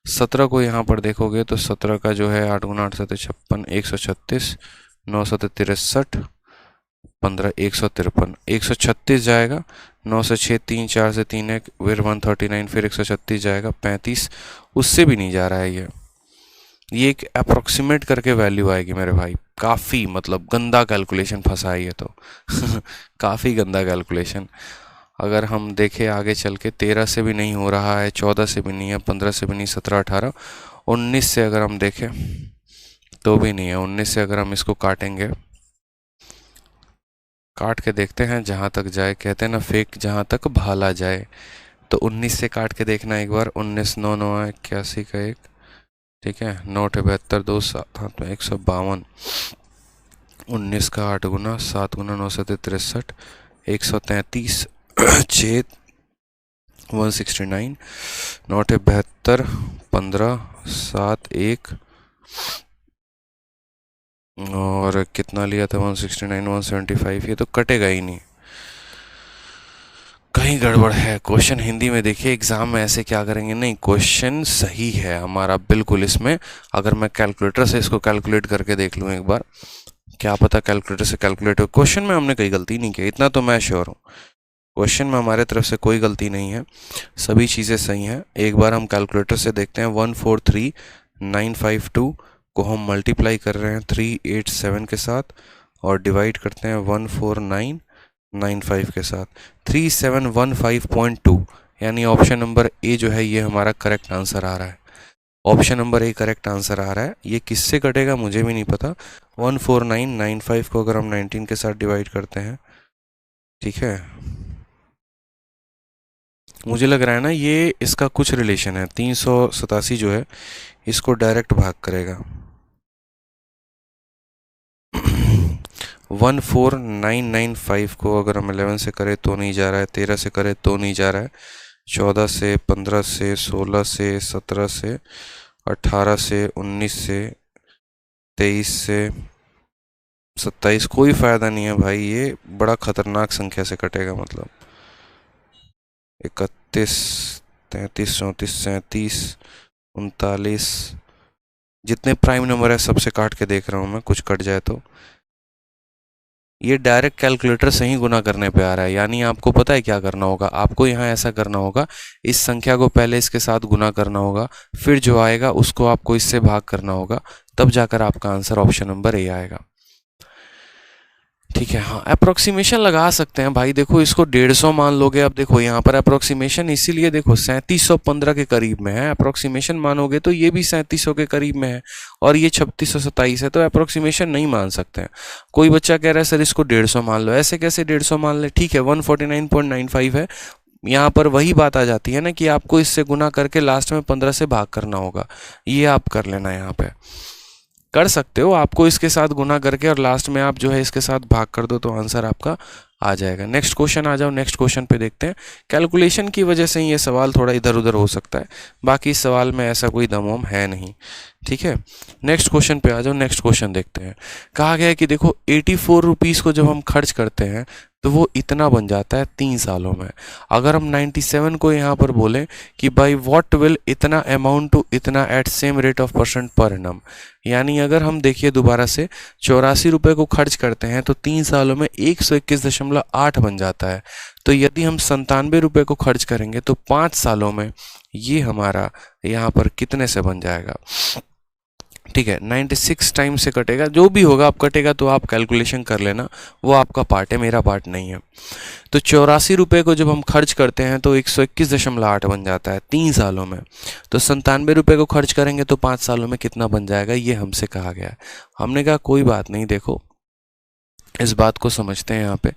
S1: 17 को यहाँ पर देखोगे तो 17 का जो है 8 गुना 8 7 56, 136, 9 7 63, 15 153, 136 जाएगा। 9 से 6 3 4 से 3 1, फिर 139, फिर 136 जाएगा, 35, उससे भी नहीं जा रहा है ये एक अप्रोक्सीमेट करके वैल्यू आएगी मेरे भाई। काफ़ी मतलब गंदा कैलकुलेशन फंसा है ये तो काफ़ी गंदा कैलकुलेशन। अगर हम देखें आगे चल के 13 से भी नहीं हो रहा है, 14 से भी नहीं है, 15 से भी नहीं, 17 18, 19 से अगर हम देखें तो भी नहीं है। 19 से अगर हम इसको काटेंगे, काट के देखते हैं जहाँ तक जाए, कहते हैं ना फेंक जहाँ तक भाला जाए। तो 19 से काट के देखना एक बार। 19 9 9 81 का 1, ठीक है, 9 72 2 7 152, 19 का 8 गुना 7 गुना 9 7 63, 133, 6 169, 9 72 15 7 1, और कितना लिया था 169 175, ये तो कटेगा ही नहीं, कहीं गड़बड़ है। क्वेश्चन हिंदी में देखिए, एग्जाम में ऐसे क्या करेंगे, नहीं क्वेश्चन सही है हमारा बिल्कुल। इसमें अगर मैं कैलकुलेटर से इसको कैलकुलेट करके देख लूँ एक बार, क्या पता कैलकुलेटर से कैलकुलेट हो। क्वेश्चन में हमने कोई गलती नहीं की, इतना तो मैं श्योर हूँ। क्वेश्चन में हमारे तरफ से कोई गलती नहीं है, सभी चीज़ें सही हैं। एक बार हम कैलकुलेटर से देखते हैं। 143952 को हम मल्टीप्लाई कर रहे हैं 387 के साथ, और डिवाइड करते हैं 14995 के साथ। 3715.2, यानी ऑप्शन नंबर ए जो है ये हमारा करेक्ट आंसर आ रहा है। Option number A correct answer आ रहा है। ये किससे कटेगा मुझे भी नहीं पता। 14995 को अगर हम 19 के साथ डिवाइड करते हैं, ठीक है, मुझे लग रहा है ना ये इसका कुछ रिलेशन है। 387 जो है इसको डायरेक्ट भाग करेगा। 14995 को अगर हम 11 से करें तो नहीं जा रहा है, 13 से करें तो नहीं जा रहा है, 14 से, 15 से, 16 से, 17 से, 18 से, 19 से, 23 से, 27, कोई फ़ायदा नहीं है भाई, ये बड़ा ख़तरनाक संख्या से कटेगा। मतलब 31, 33, 34, 37, 39, जितने प्राइम नंबर है सबसे काट के देख रहा हूँ मैं, कुछ कट जाए तो। ये डायरेक्ट कैलकुलेटर से ही गुना करने पे आ रहा है, यानी आपको पता है क्या करना होगा। आपको यहाँ ऐसा करना होगा, इस संख्या को पहले इसके साथ गुना करना होगा, फिर जो आएगा उसको आपको इससे भाग करना होगा, तब जाकर आपका आंसर ऑप्शन नंबर ए आएगा। ठीक है, हाँ अप्रोक्सीमेशन लगा सकते हैं भाई। देखो इसको 150 मान लोगे, अब देखो यहाँ पर अप्रोक्सीमेशन इसीलिए देखो 3715 के करीब में है। अप्रोक्सीमेशन मानोगे तो ये भी 3700 के करीब में है और ये 3627 है, तो अप्रोक्सीमेशन नहीं मान सकते हैं। कोई बच्चा कह रहा है सर इसको 150 मान लो, ऐसे कैसे 150 मान ले। ठीक है 149.95 है। यहाँ पर वही बात आ जाती है ना कि आपको इससे गुना करके लास्ट में 15 से भाग करना होगा। ये आप कर लेना, यहाँ पे कर सकते हो, आपको इसके साथ गुना करके और लास्ट में आप जो है इसके साथ भाग कर दो तो आंसर आपका आ जाएगा। नेक्स्ट क्वेश्चन आ जाओ, नेक्स्ट क्वेश्चन पे देखते हैं। कैलकुलेशन की वजह से ही ये सवाल थोड़ा इधर उधर हो सकता है, बाकी इस सवाल में ऐसा कोई दमोम है नहीं। ठीक है, नेक्स्ट क्वेश्चन पे आ जाओ, नेक्स्ट क्वेश्चन देखते हैं। कहा गया है कि देखो 84 रुपीज़ को जब हम खर्च करते हैं तो वो इतना बन जाता है 3 सालों में। अगर हम 97 को यहाँ पर बोलें कि बाई व्हाट विल इतना अमाउंट टू इतना at same rate of % per annum, यानी अगर हम देखिए दोबारा से 84 रुपये को खर्च करते हैं तो 3 सालों में 121.8 बन जाता है। तो यदि हम 97 रुपये को खर्च करेंगे तो 5 सालों में ये हमारा यहाँ पर कितने से बन जाएगा। ठीक है 96 टाइम से कटेगा, जो भी होगा आप कटेगा तो आप कैलकुलेशन कर लेना, वो आपका पार्ट है, मेरा पार्ट नहीं है। तो 84 रुपये को जब हम खर्च करते हैं तो 121.8 बन जाता है 3 सालों में। तो 97 रुपये को खर्च करेंगे तो 5 सालों में कितना बन जाएगा, ये हमसे कहा गया है। हमने कहा कोई बात नहीं, देखो इस बात को समझते हैं यहाँ पे।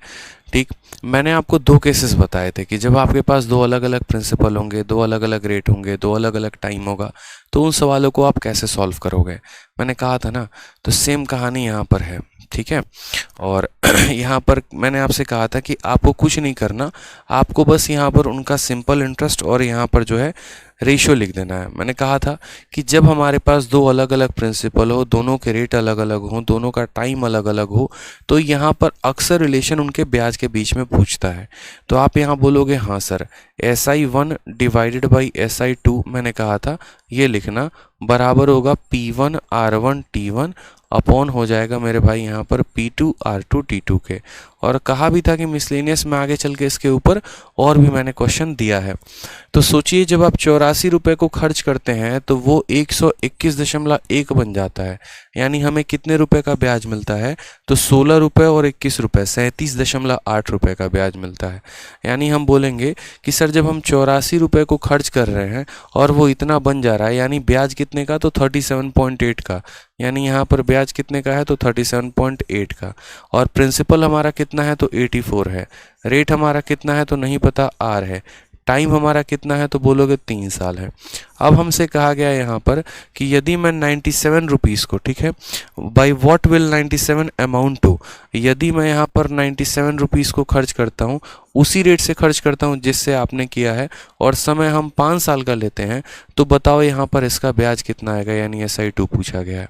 S1: ठीक, मैंने आपको 2 केसेस बताए थे कि जब आपके पास 2 अलग अलग प्रिंसिपल होंगे, 2 अलग अलग रेट होंगे, 2 अलग अलग टाइम होगा, तो उन सवालों को आप कैसे सॉल्व करोगे, मैंने कहा था ना। तो सेम कहानी यहाँ पर है। ठीक है, और यहाँ पर मैंने आपसे कहा था कि आपको कुछ नहीं करना, आपको बस यहाँ पर उनका सिंपल इंटरेस्ट और यहाँ पर जो है रेशियो लिख देना है। मैंने कहा था कि जब हमारे पास 2 अलग अलग प्रिंसिपल हो, दोनों के रेट अलग अलग हो, दोनों का टाइम अलग अलग हो, तो यहाँ पर अक्सर रिलेशन उनके ब्याज के बीच में पूछता है। तो आप यहाँ बोलोगे हाँ sir SI1 divided by SI2, मैंने कहा था ये लिखना बराबर होगा P1 R1 T1 अपॉन हो जाएगा मेरे भाई यहाँ पर P2 R2 T2 के। और कहा भी था कि मिसलेनियस में आगे चल के इसके ऊपर और भी मैंने क्वेश्चन दिया है। तो सोचिए जब आप 84 रुपये को खर्च करते हैं तो वो 121.1 बन जाता है, यानी हमें कितने रुपए का ब्याज मिलता है, तो 16 रुपये और 21 रुपये 37.8 रुपये का ब्याज मिलता है। यानी हम बोलेंगे कि सर जब हम 84 रुपये को खर्च कर रहे हैं और वो इतना बन जा रहा है, यानी ब्याज कितने का, तो 37.8 का, यानी यहाँ पर ब्याज कितने का है, तो 37.8 का। और प्रिंसिपल हमारा कितना है, तो 84 है। रेट हमारा कितना है, तो नहीं पता, R है। टाइम हमारा कितना है, तो बोलोगे 3 साल है। अब हमसे कहा गया है यहाँ पर कि यदि मैं 97 रुपीज़ को, ठीक है, by what will 97 amount to, यदि मैं यहाँ पर 97 रुपीज़ को खर्च करता हूँ, उसी रेट से खर्च करता हूँ जिससे आपने किया है, और समय हम 5 साल का लेते हैं, तो बताओ यहाँ पर इसका ब्याज कितना आएगा, यानी SI2 पूछा गया है।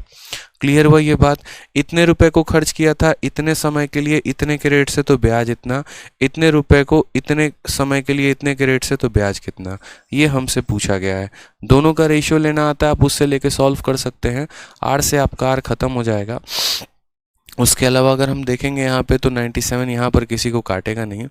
S1: क्लियर हुआ ये बात। इतने रुपए को खर्च किया था इतने समय के लिए इतने के रेट से, तो ब्याज इतना, इतने रुपए को इतने समय के लिए इतने के रेट से, तो ब्याज कितना, ये हमसे पूछा गया है। दोनों का रेशियो लेना आता है, आप उससे लेके सॉल्व कर सकते हैं। R से आपका R खत्म हो जाएगा। उसके अलावा अगर हम देखेंगे यहाँ पे तो 97 यहाँ पर किसी को काटेगा नहीं।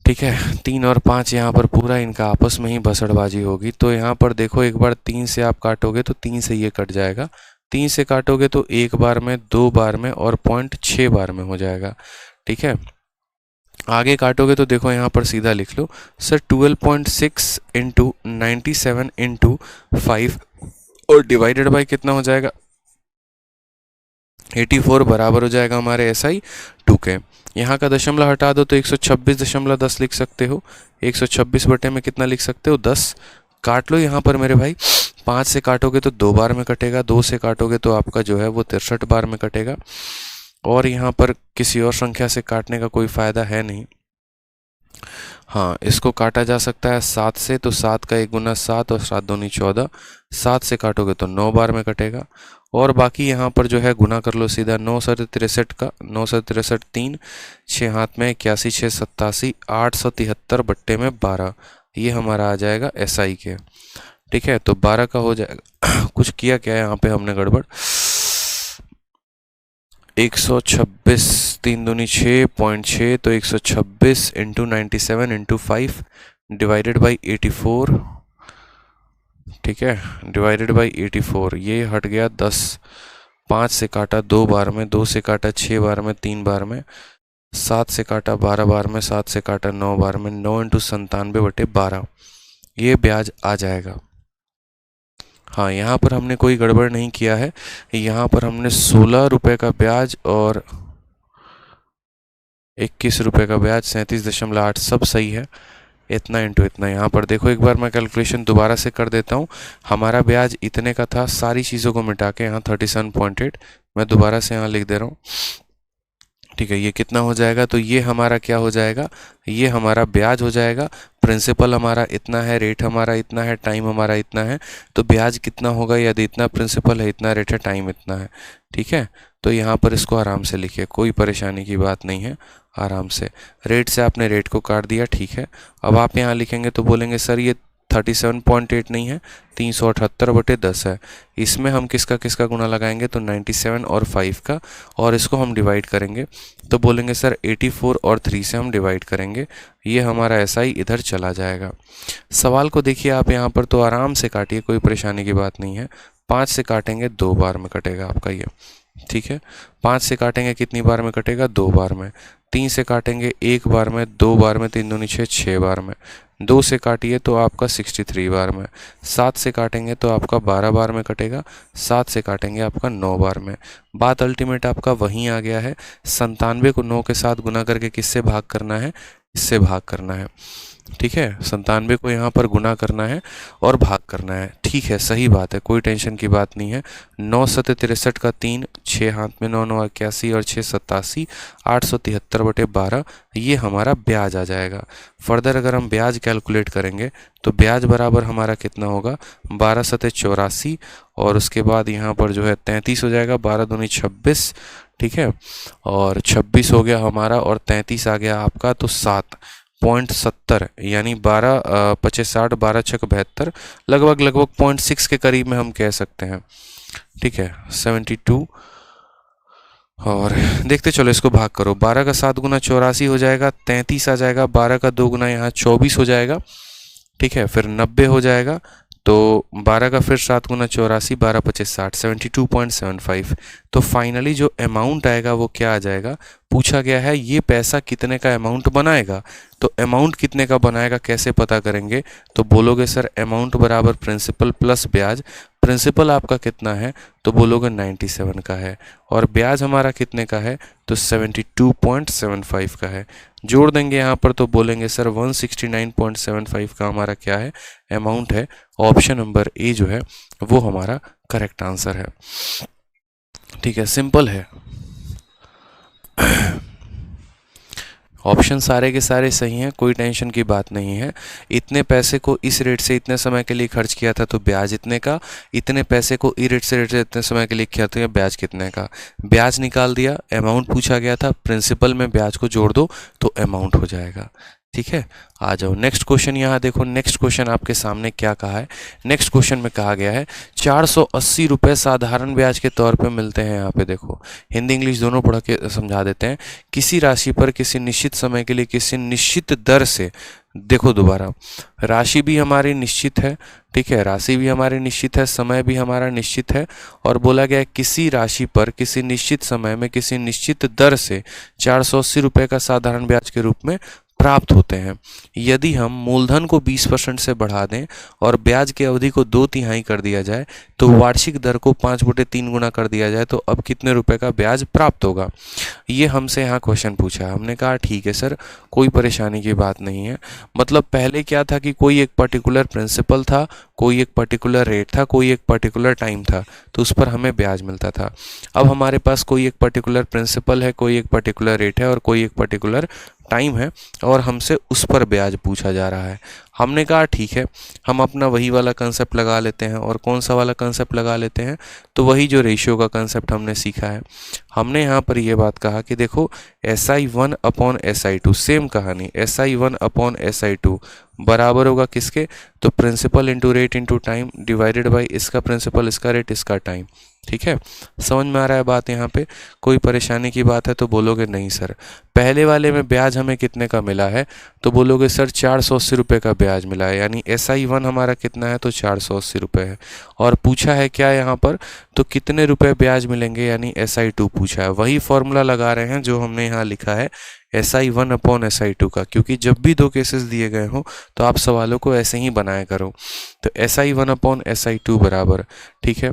S1: ठीक है, 3 और 5 यहाँ पर पूरा इनका आपस में ही भसड़बाजी होगी। तो यहाँ पर देखो एक बार 3 से आप काटोगे तो 3 से ये कट जाएगा, 3 से काटोगे तो 1 बार में, 2 बार में और 0.6 बार में हो जाएगा। ठीक है, आगे काटोगे तो देखो यहाँ पर सीधा लिख लो सर 12.6 इंटू 97 इंटू 5 और डिवाइडेड बाई कितना हो जाएगा 84 बराबर हो जाएगा हमारे SI 2K। यहाँ का दशमलव हटा दो तो 126.10 लिख सकते हो। 126 बटे में कितना लिख सकते हो 10। काट लो यहाँ पर मेरे भाई। 5 से काटोगे तो 2 बार में कटेगा, 2 से काटोगे तो आपका जो है वो 63 बार में कटेगा। और यहाँ पर किसी और संख्या से काटने का कोई फ़ायदा है नहीं। हाँ, इसको काटा जा सकता है 7 से, तो 7 का 1 गुना 7 और 7 दूनी 14। 7 से काटोगे तो 9 बार में कटेगा। और बाकी यहाँ पर जो है गुना कर लो सीधा 9 सर 63 का, 9 सर 63 3, 6 हाथ में 81 6 87 873 बट्टे में 12, ये हमारा आ जाएगा SI के। ठीक है, तो 12 का हो जाएगा कुछ किया क्या है यहाँ पे हमने गड़बड़। 126 3 दूनी 6.6, तो 126 इंटू 97 इंटू 5 डिवाइडेड बाई 84। ठीक है, डिवाइडेड बाई 84, ये हट गया 10। 5 से काटा 2 बार में, 2 से काटा 6 बार में, 3 बार में, 7 से काटा 12 बार में, 7 से काटा 9 बार में, 9 इंटू 97 बटे 12, ये ब्याज आ जाएगा। हाँ, यहाँ पर हमने कोई गड़बड़ नहीं किया है। यहाँ पर हमने 16 रुपये का ब्याज और 21 रुपये का ब्याज, 37.8 सब सही है। इतना इंटू इतना, यहाँ पर देखो एक बार मैं कैलकुलेशन दोबारा से कर देता हूँ। हमारा ब्याज इतने का था, सारी चीज़ों को मिटा के यहाँ 37.8 मैं दोबारा से यहाँ लिख दे रहा हूँ। ठीक है, ये कितना हो जाएगा, तो ये हमारा क्या हो जाएगा, ये हमारा ब्याज हो जाएगा। प्रिंसिपल हमारा इतना है, रेट हमारा इतना है, टाइम हमारा इतना है, तो ब्याज कितना होगा, यदि इतना प्रिंसिपल है, इतना रेट है, टाइम इतना है। ठीक है, तो यहाँ पर इसको आराम से लिखिए, कोई परेशानी की बात नहीं है, आराम से। रेट से आपने रेट को काट दिया, ठीक है। अब आप यहाँ लिखेंगे तो बोलेंगे सर ये 37.8 नहीं है, 378 बटे 10 है। इसमें हम किसका किसका गुणा लगाएंगे, तो 97 और 5 का, और इसको हम डिवाइड करेंगे तो बोलेंगे सर 84 और 3 से हम डिवाइड करेंगे, ये हमारा SI इधर चला जाएगा। सवाल को देखिए आप यहाँ पर, तो आराम से काटिए, कोई परेशानी की बात नहीं है। 5 से काटेंगे 2 बार में कटेगा आपका ये। ठीक है, 5 से काटेंगे कितनी बार में कटेगा, 2 बार में। 3 से काटेंगे 1 बार में, 2 बार में, 3 दूनी 6, 6 बार में। 2 से काटिए तो आपका 63 बार में। 7 से काटेंगे तो आपका 12 बार में कटेगा। 7 से काटेंगे आपका 9 बार में। बात अल्टीमेट आपका वहीं आ गया है। 97 को 9 के साथ गुना करके किससे भाग करना है, इससे भाग करना है। ठीक है, 97 को यहाँ पर गुना करना है और भाग करना है। ठीक है, सही बात है, कोई टेंशन की बात नहीं है। 9 सत्ते 63 का 3, 6 हाथ में 9 9 81 और 6 87, 873 बटे 12, ये हमारा ब्याज आ जाएगा। फर्दर अगर हम ब्याज कैलकुलेट करेंगे तो ब्याज बराबर हमारा कितना होगा, 12 सत्ते 84 और उसके बाद यहाँ पर जो है 33 हो जाएगा, 12 दूनी 26। ठीक है, और 26 हो गया हमारा और 33 आ गया आपका, तो 7.70 यानी 12 25 60, 12 छक 72, लगभग 0.6 के करीब में हम कह सकते हैं। ठीक है, 72। और देखते चलो, इसको भाग करो। 12 का 7 गुना 84 हो जाएगा, 33 आ जाएगा। 12 का 2 गुना यहाँ 24 हो जाएगा। ठीक है, फिर 90 हो जाएगा, तो 12 का फिर 7 गुना 84, 12 25 60, 72.75। तो फाइनली जो अमाउंट आएगा वो क्या आ जाएगा, पूछा गया है ये पैसा कितने का अमाउंट बनाएगा। तो अमाउंट कितने का बनाएगा कैसे पता करेंगे, तो बोलोगे सर अमाउंट बराबर प्रिंसिपल प्लस ब्याज। प्रिंसिपल आपका कितना है, तो बोलोगे 97 का है, और ब्याज हमारा कितने का है, तो 72.75 का है। जोड़ देंगे यहाँ पर तो बोलेंगे सर 169.75 का हमारा क्या है, अमाउंट है। ऑप्शन नंबर ए जो है वो हमारा करेक्ट आंसर है। ठीक है, सिंपल है। ऑप्शन सारे के सारे सही हैं, कोई टेंशन की बात नहीं है। इतने पैसे को इस रेट से इतने समय के लिए खर्च किया था तो ब्याज इतने का, इतने पैसे को ई रेट से इतने समय के लिए किया था ब्याज कितने का। ब्याज निकाल दिया, अमाउंट पूछा गया था, प्रिंसिपल में ब्याज को जोड़ दो तो अमाउंट हो जाएगा। ठीक है, आ जाओ नेक्स्ट क्वेश्चन। यहाँ देखो नेक्स्ट क्वेश्चन आपके सामने क्या कहा है। नेक्स्ट क्वेश्चन में कहा गया है 480 रुपये साधारण ब्याज के तौर पे मिलते हैं। यहाँ पे देखो हिंदी इंग्लिश दोनों पढ़ के समझा देते हैं। किसी राशि पर किसी निश्चित समय के लिए किसी निश्चित दर से देखो दोबारा, राशि भी हमारी निश्चित है, ठीक है, राशि भी हमारी निश्चित है, समय भी हमारा निश्चित है, और बोला गया है किसी राशि पर किसी निश्चित समय में किसी निश्चित दर से 480 रुपये का साधारण ब्याज के रूप में प्राप्त होते हैं। यदि हम मूलधन को 20% से बढ़ा दें और ब्याज की अवधि को 2/3 कर दिया जाए तो वार्षिक दर को 5/3 गुना कर दिया जाए तो अब कितने रुपए का ब्याज प्राप्त होगा। ये हमसे यहाँ क्वेश्चन पूछा है। हमने कहा ठीक है सर, कोई परेशानी की बात नहीं है। मतलब पहले क्या था कि कोई एक पर्टिकुलर प्रिंसिपल था, कोई एक पर्टिकुलर रेट था, कोई एक पर्टिकुलर टाइम था, तो उस पर हमें ब्याज मिलता था। अब हमारे पास कोई एक पर्टिकुलर प्रिंसिपल है, कोई एक पर्टिकुलर रेट है और कोई एक पर्टिकुलर टाइम है और हमसे उस पर ब्याज पूछा जा रहा है। हमने कहा ठीक है, हम अपना वही वाला कंसेप्ट लगा लेते हैं। और कौन सा वाला कंसेप्ट लगा लेते हैं? तो वही जो रेशियो का कंसेप्ट हमने सीखा है। हमने यहाँ पर ये बात कहा कि देखो SI1/SI2, सेम कहानी, SI1/SI2 बराबर होगा किसके? तो principal into rate into time divided by इसका प्रिंसिपल, इसका रेट, इसका टाइम। ठीक है, समझ में आ रहा है बात? यहाँ पे कोई परेशानी की बात है तो बोलोगे नहीं सर। पहले वाले में ब्याज हमें कितने का मिला है? तो बोलोगे सर 480 रुपये का ब्याज मिला है, यानी SI1 हमारा कितना है? तो 480 रुपये है। और पूछा है क्या यहाँ पर? तो कितने रुपए ब्याज मिलेंगे, यानी SI2 पूछा है। वही फॉर्मूला लगा रहे हैं जो हमने यहाँ लिखा है SI1/SI2 का, क्योंकि जब भी दो केसेस दिए गए हों तो आप सवालों को ऐसे ही बनाया करो। तो SI1/SI2 बराबर, ठीक है।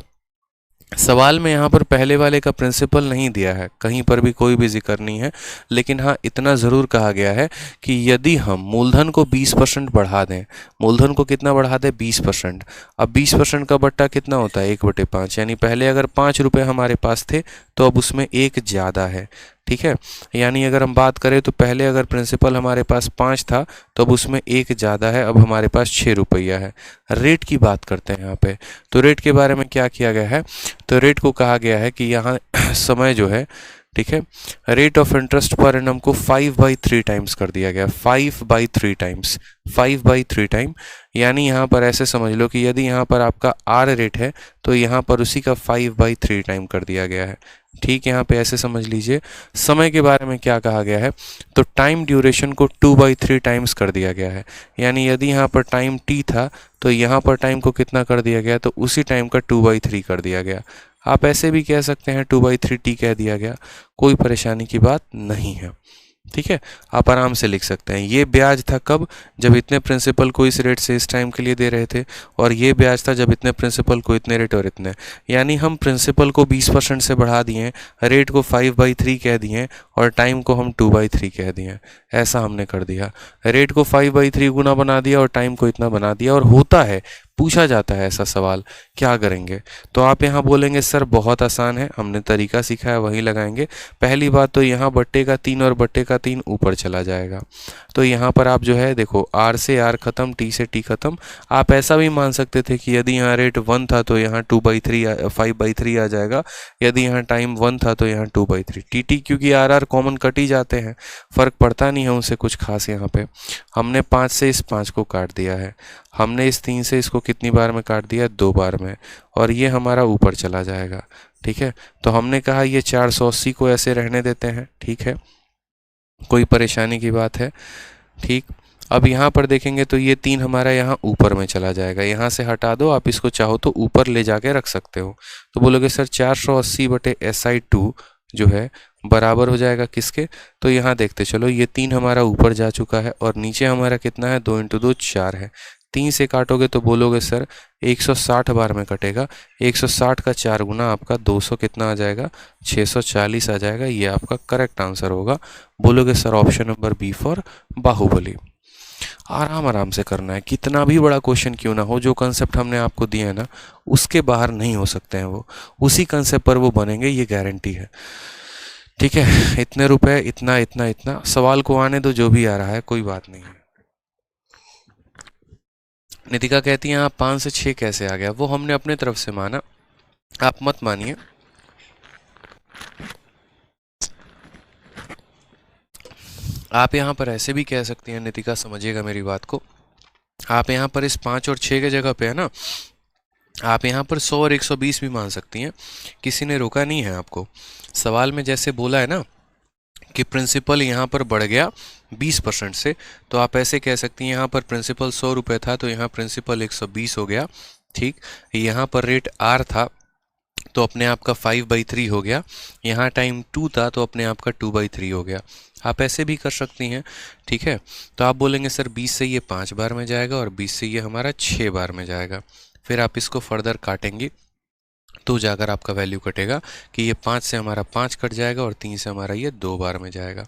S1: सवाल में यहाँ पर पहले वाले का प्रिंसिपल नहीं दिया है, कहीं पर भी कोई भी जिक्र नहीं है, लेकिन हाँ इतना ज़रूर कहा गया है कि यदि हम मूलधन को 20% बढ़ा दें, मूलधन को कितना बढ़ा दें? 20%। अब 20% का बट्टा कितना होता है? 1/5, यानी पहले अगर 5 रुपये हमारे पास थे तो अब उसमें 1 ज़्यादा है। ठीक है, यानी अगर हम बात करें तो पहले अगर प्रिंसिपल हमारे पास 5 था तो अब उसमें 1 ज़्यादा है, अब हमारे पास 6 रुपया है। रेट की बात करते हैं यहाँ पे, तो रेट के बारे में क्या किया गया है? तो रेट को कहा गया है कि यहाँ समय जो है, ठीक है, rate of interest per annum को 5/3 टाइम्स कर दिया गया। 5/3 टाइम्स, 5/3 टाइम, यानी यहाँ पर ऐसे समझ लो कि यदि यहाँ पर आपका R रेट है तो यहाँ पर उसी का 5/3 टाइम कर दिया गया है। ठीक, यहाँ पे ऐसे समझ लीजिए। समय के बारे में क्या कहा गया है? तो टाइम ड्यूरेशन को 2/3 टाइम्स कर दिया गया है, यानी यदि यहाँ पर टाइम T था तो यहाँ पर टाइम को कितना कर दिया गया? तो उसी टाइम का 2/3 कर दिया गया। आप ऐसे भी कह सकते हैं 2/3T कह दिया गया, कोई परेशानी की बात नहीं है। ठीक है, आप आराम से लिख सकते हैं। ये ब्याज था कब? जब इतने प्रिंसिपल को इस रेट से इस टाइम के लिए दे रहे थे, और ये ब्याज था जब इतने प्रिंसिपल को इतने रेट और इतने, यानी हम प्रिंसिपल को 20% से बढ़ा दिए, रेट को 5/3 कह दिए और टाइम को हम 2/3 कह दिए। ऐसा हमने कर दिया, रेट को 5/3 गुना बना दिया और टाइम को इतना बना दिया। और होता है, पूछा जाता है ऐसा सवाल, क्या करेंगे? तो आप यहाँ बोलेंगे सर बहुत आसान है, हमने तरीका सीखा है वही लगाएंगे। पहली बात तो यहाँ बट्टे का 3 और बट्टे का 3 ऊपर चला जाएगा, तो यहाँ पर आप जो है देखो R से R खत्म, T से T खत्म। आप ऐसा भी मान सकते थे कि यदि यहाँ रेट 1 था तो यहाँ 5/3 आ जाएगा, यदि यहाँ टाइम 1 था तो यहाँ 2/3 TT, क्योंकि R कॉमन कट ही जाते हैं, फ़र्क पड़ता नहीं है उनसे कुछ खास। यहाँ पे हमने 5 से इस 5 को काट दिया है, हमने इस 3 से इसको कितनी बार में काट दिया? 2 बार में, और ये हमारा ऊपर चला जाएगा। ठीक है, तो हमने कहा ये 480 को ऐसे रहने देते हैं। ठीक है, कोई परेशानी की बात है? ठीक, अब यहाँ पर देखेंगे तो ये 3 हमारा यहाँ ऊपर में चला जाएगा, यहाँ से हटा दो, आप इसको चाहो तो ऊपर ले जाके रख सकते हो। तो बोलोगे सर 480/SI2 जो है बराबर हो जाएगा किसके? तो यहाँ देखते चलो, ये 3 हमारा ऊपर जा चुका है और नीचे हमारा कितना है? 2 × 2 4 है। 3 से काटोगे तो बोलोगे सर 160 बार में कटेगा, 160 का 4 गुना आपका 200 कितना आ जाएगा? 640 आ जाएगा। ये आपका करेक्ट आंसर होगा। बोलोगे sir option number B for Baahubali. आराम आराम से करना है, कितना भी बड़ा क्वेश्चन क्यों ना हो, जो कंसेप्ट हमने आपको दिए हैं ना उसके बाहर नहीं हो सकते हैं वो, उसी कंसेप्ट पर वो बनेंगे, ये गारंटी है। ठीक है, इतने रुपए, इतना इतना इतना, सवाल को आने दो, जो भी आ रहा है कोई बात नहीं है। नितिका कहती है आप 5 से 6 कैसे आ गया? वो हमने अपने तरफ से माना, आप मत मानिए। आप यहाँ पर ऐसे भी कह सकती हैं नितिका, समझिएगा मेरी बात को। आप यहाँ पर इस 5 और 6 के जगह पे है ना, आप यहाँ पर 100 और 120 भी मान सकती हैं, किसी ने रोका नहीं है आपको। सवाल में जैसे बोला है ना कि प्रिंसिपल यहाँ पर बढ़ गया 20% से, तो आप ऐसे कह सकती हैं यहाँ पर प्रिंसिपल 100 रुपये था तो यहाँ प्रिंसिपल 120 हो गया। ठीक, यहाँ पर रेट आर था तो अपने आप का 5/3 हो गया, यहाँ टाइम 2 था तो अपने आप का 2/3 हो गया। आप ऐसे भी कर सकती हैं। ठीक है, तो आप बोलेंगे सर 20 से ये 5 बार में जाएगा और 20 से ये हमारा 6 बार में जाएगा। फिर आप इसको फर्दर काटेंगे तो जाकर आपका वैल्यू कटेगा कि ये 5 से हमारा 5 कट जाएगा और 3 से हमारा ये 2 बार में जाएगा।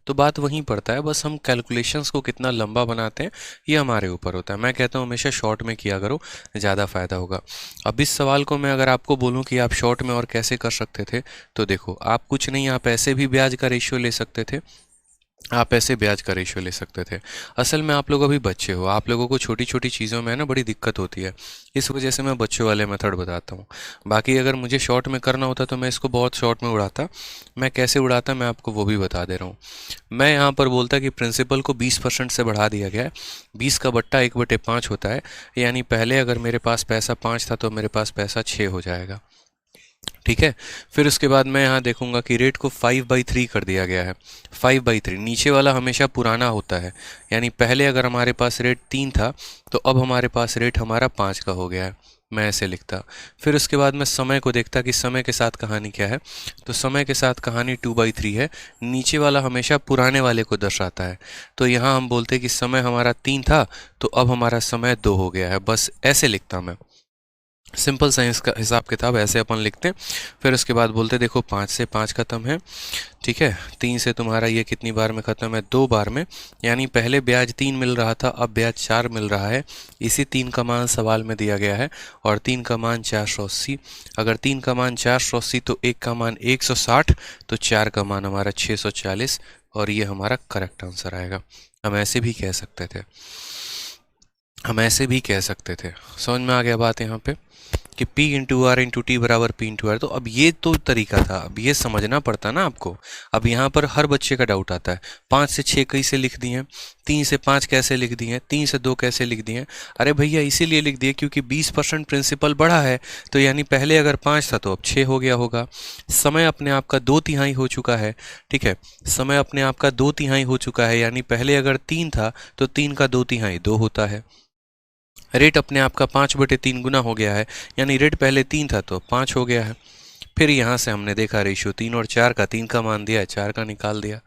S1: तो बात वहीं पड़ता है, बस हम कैलकुलेशंस को कितना लंबा बनाते हैं ये हमारे ऊपर होता है। मैं कहता हूँ हमेशा शॉर्ट में किया करो, ज़्यादा फ़ायदा होगा। अब इस सवाल को मैं अगर आपको बोलूँ कि आप शॉर्ट में और कैसे कर सकते थे, तो देखो आप कुछ नहीं, आप ऐसे भी ब्याज का रेशियो ले सकते थे, आप ऐसे ब्याज का रेशियो ले सकते थे। असल में आप लोग अभी बच्चे हो, आप लोगों को छोटी छोटी चीज़ों में ना बड़ी दिक्कत होती है, इस वजह से मैं बच्चों वाले मेथड बताता हूँ। बाकी अगर मुझे शॉर्ट में करना होता तो मैं इसको बहुत शॉर्ट में उड़ाता। मैं कैसे उड़ाता मैं आपको वो भी बता दे रहा हूँ। मैं यहाँ पर बोलता कि प्रिंसिपल को 20% से बढ़ा दिया गया है, 20 का बट्टा 1/5 होता है, यानी पहले अगर मेरे पास पैसा 5 था तो मेरे पास पैसा 6 हो जाएगा। ठीक है, फिर उसके बाद मैं यहाँ देखूंगा कि रेट को 5/3 कर दिया गया है। 5/3 नीचे वाला हमेशा पुराना होता है, यानी पहले अगर हमारे पास रेट 3 था तो अब हमारे पास रेट हमारा 5 का हो गया है। मैं ऐसे लिखता। फिर उसके बाद मैं समय को देखता कि समय के साथ कहानी क्या है, तो समय के साथ कहानी 2/3 है, नीचे वाला हमेशा पुराने वाले को दर्शाता है। तो यहाँ हम बोलते कि समय हमारा 3 था तो अब हमारा समय 2 हो गया है। बस ऐसे लिखता मैं, सिंपल साइंस का हिसाब किताब ऐसे अपन लिखते हैं। फिर उसके बाद बोलते देखो 5 से 5 खत्म है। ठीक है, 3 से तुम्हारा ये कितनी बार में ख़त्म है, 2 बार में, यानी पहले ब्याज 3 मिल रहा था अब ब्याज 4 मिल रहा है। इसी 3 का मान सवाल में दिया गया है और 3 का मान 480। अगर 3 का मान 480 तो 1 का मान 160, तो 4 का मान हमारा 640 और ये हमारा करेक्ट आंसर आएगा। हम ऐसे भी कह सकते थे, हम ऐसे भी कह सकते थे। समझ में आ गया बात यहाँ पे कि P into R into T बराबर P इंटू आर। तो अब ये तो तरीका था, अब ये समझना पड़ता ना आपको। अब यहाँ पर हर बच्चे का डाउट आता है 5 से 6 कैसे लिख दिए, 3 से 5 कैसे लिख दिए, 3 से 2 कैसे लिख दिए। अरे भैया इसीलिए लिख दिए क्योंकि 20% प्रिंसिपल बढ़ा है, तो यानी पहले अगर 5 था तो अब 6 हो गया होगा। समय अपने आप का 2/3 हो चुका है। ठीक है, समय अपने आप का 2/3 हो चुका है, यानी पहले अगर 3 था तो 3 का 2/3 2 होता है। रेट अपने आप का 5/3 गुना हो गया है, यानी रेट पहले 3 था तो 5 हो गया है। फिर यहाँ से हमने देखा रेशियो 3 और 4 का, 3 का मान दिया, 4 का निकाल दिया।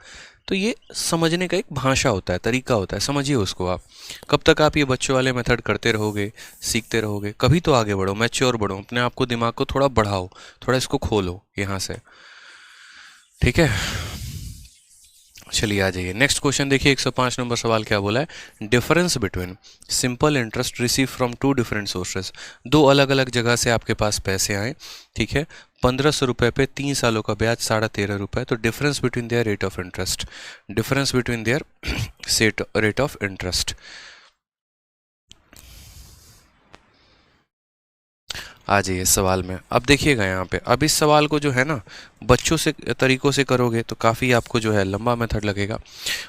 S1: तो ये समझने का एक भाषा होता है, तरीका होता है, समझिए उसको आप। कब तक आप ये बच्चों वाले मेथड करते रहोगे, सीखते रहोगे, कभी तो आगे बढ़ो, मैच्योर बढ़ो, अपने आप को, दिमाग को थोड़ा बढ़ाओ, थोड़ा इसको खोलो यहाँ से। ठीक है, चलिए आ जाइए नेक्स्ट क्वेश्चन देखिए। 105 नंबर सवाल क्या बोला है, difference between simple interest receive from 2 different sources. 2 अलग अलग जगह से आपके पास पैसे आए। ठीक है, 1500 रुपये पे 3 सालों का ब्याज 13.5 रुपये। तो difference between their rate of interest, difference between their rate of interest. आ जाइए सवाल में। अब देखिएगा यहाँ पे, अब इस सवाल को जो है ना बच्चों से तरीकों से करोगे तो काफ़ी आपको जो है लंबा मेथड लगेगा।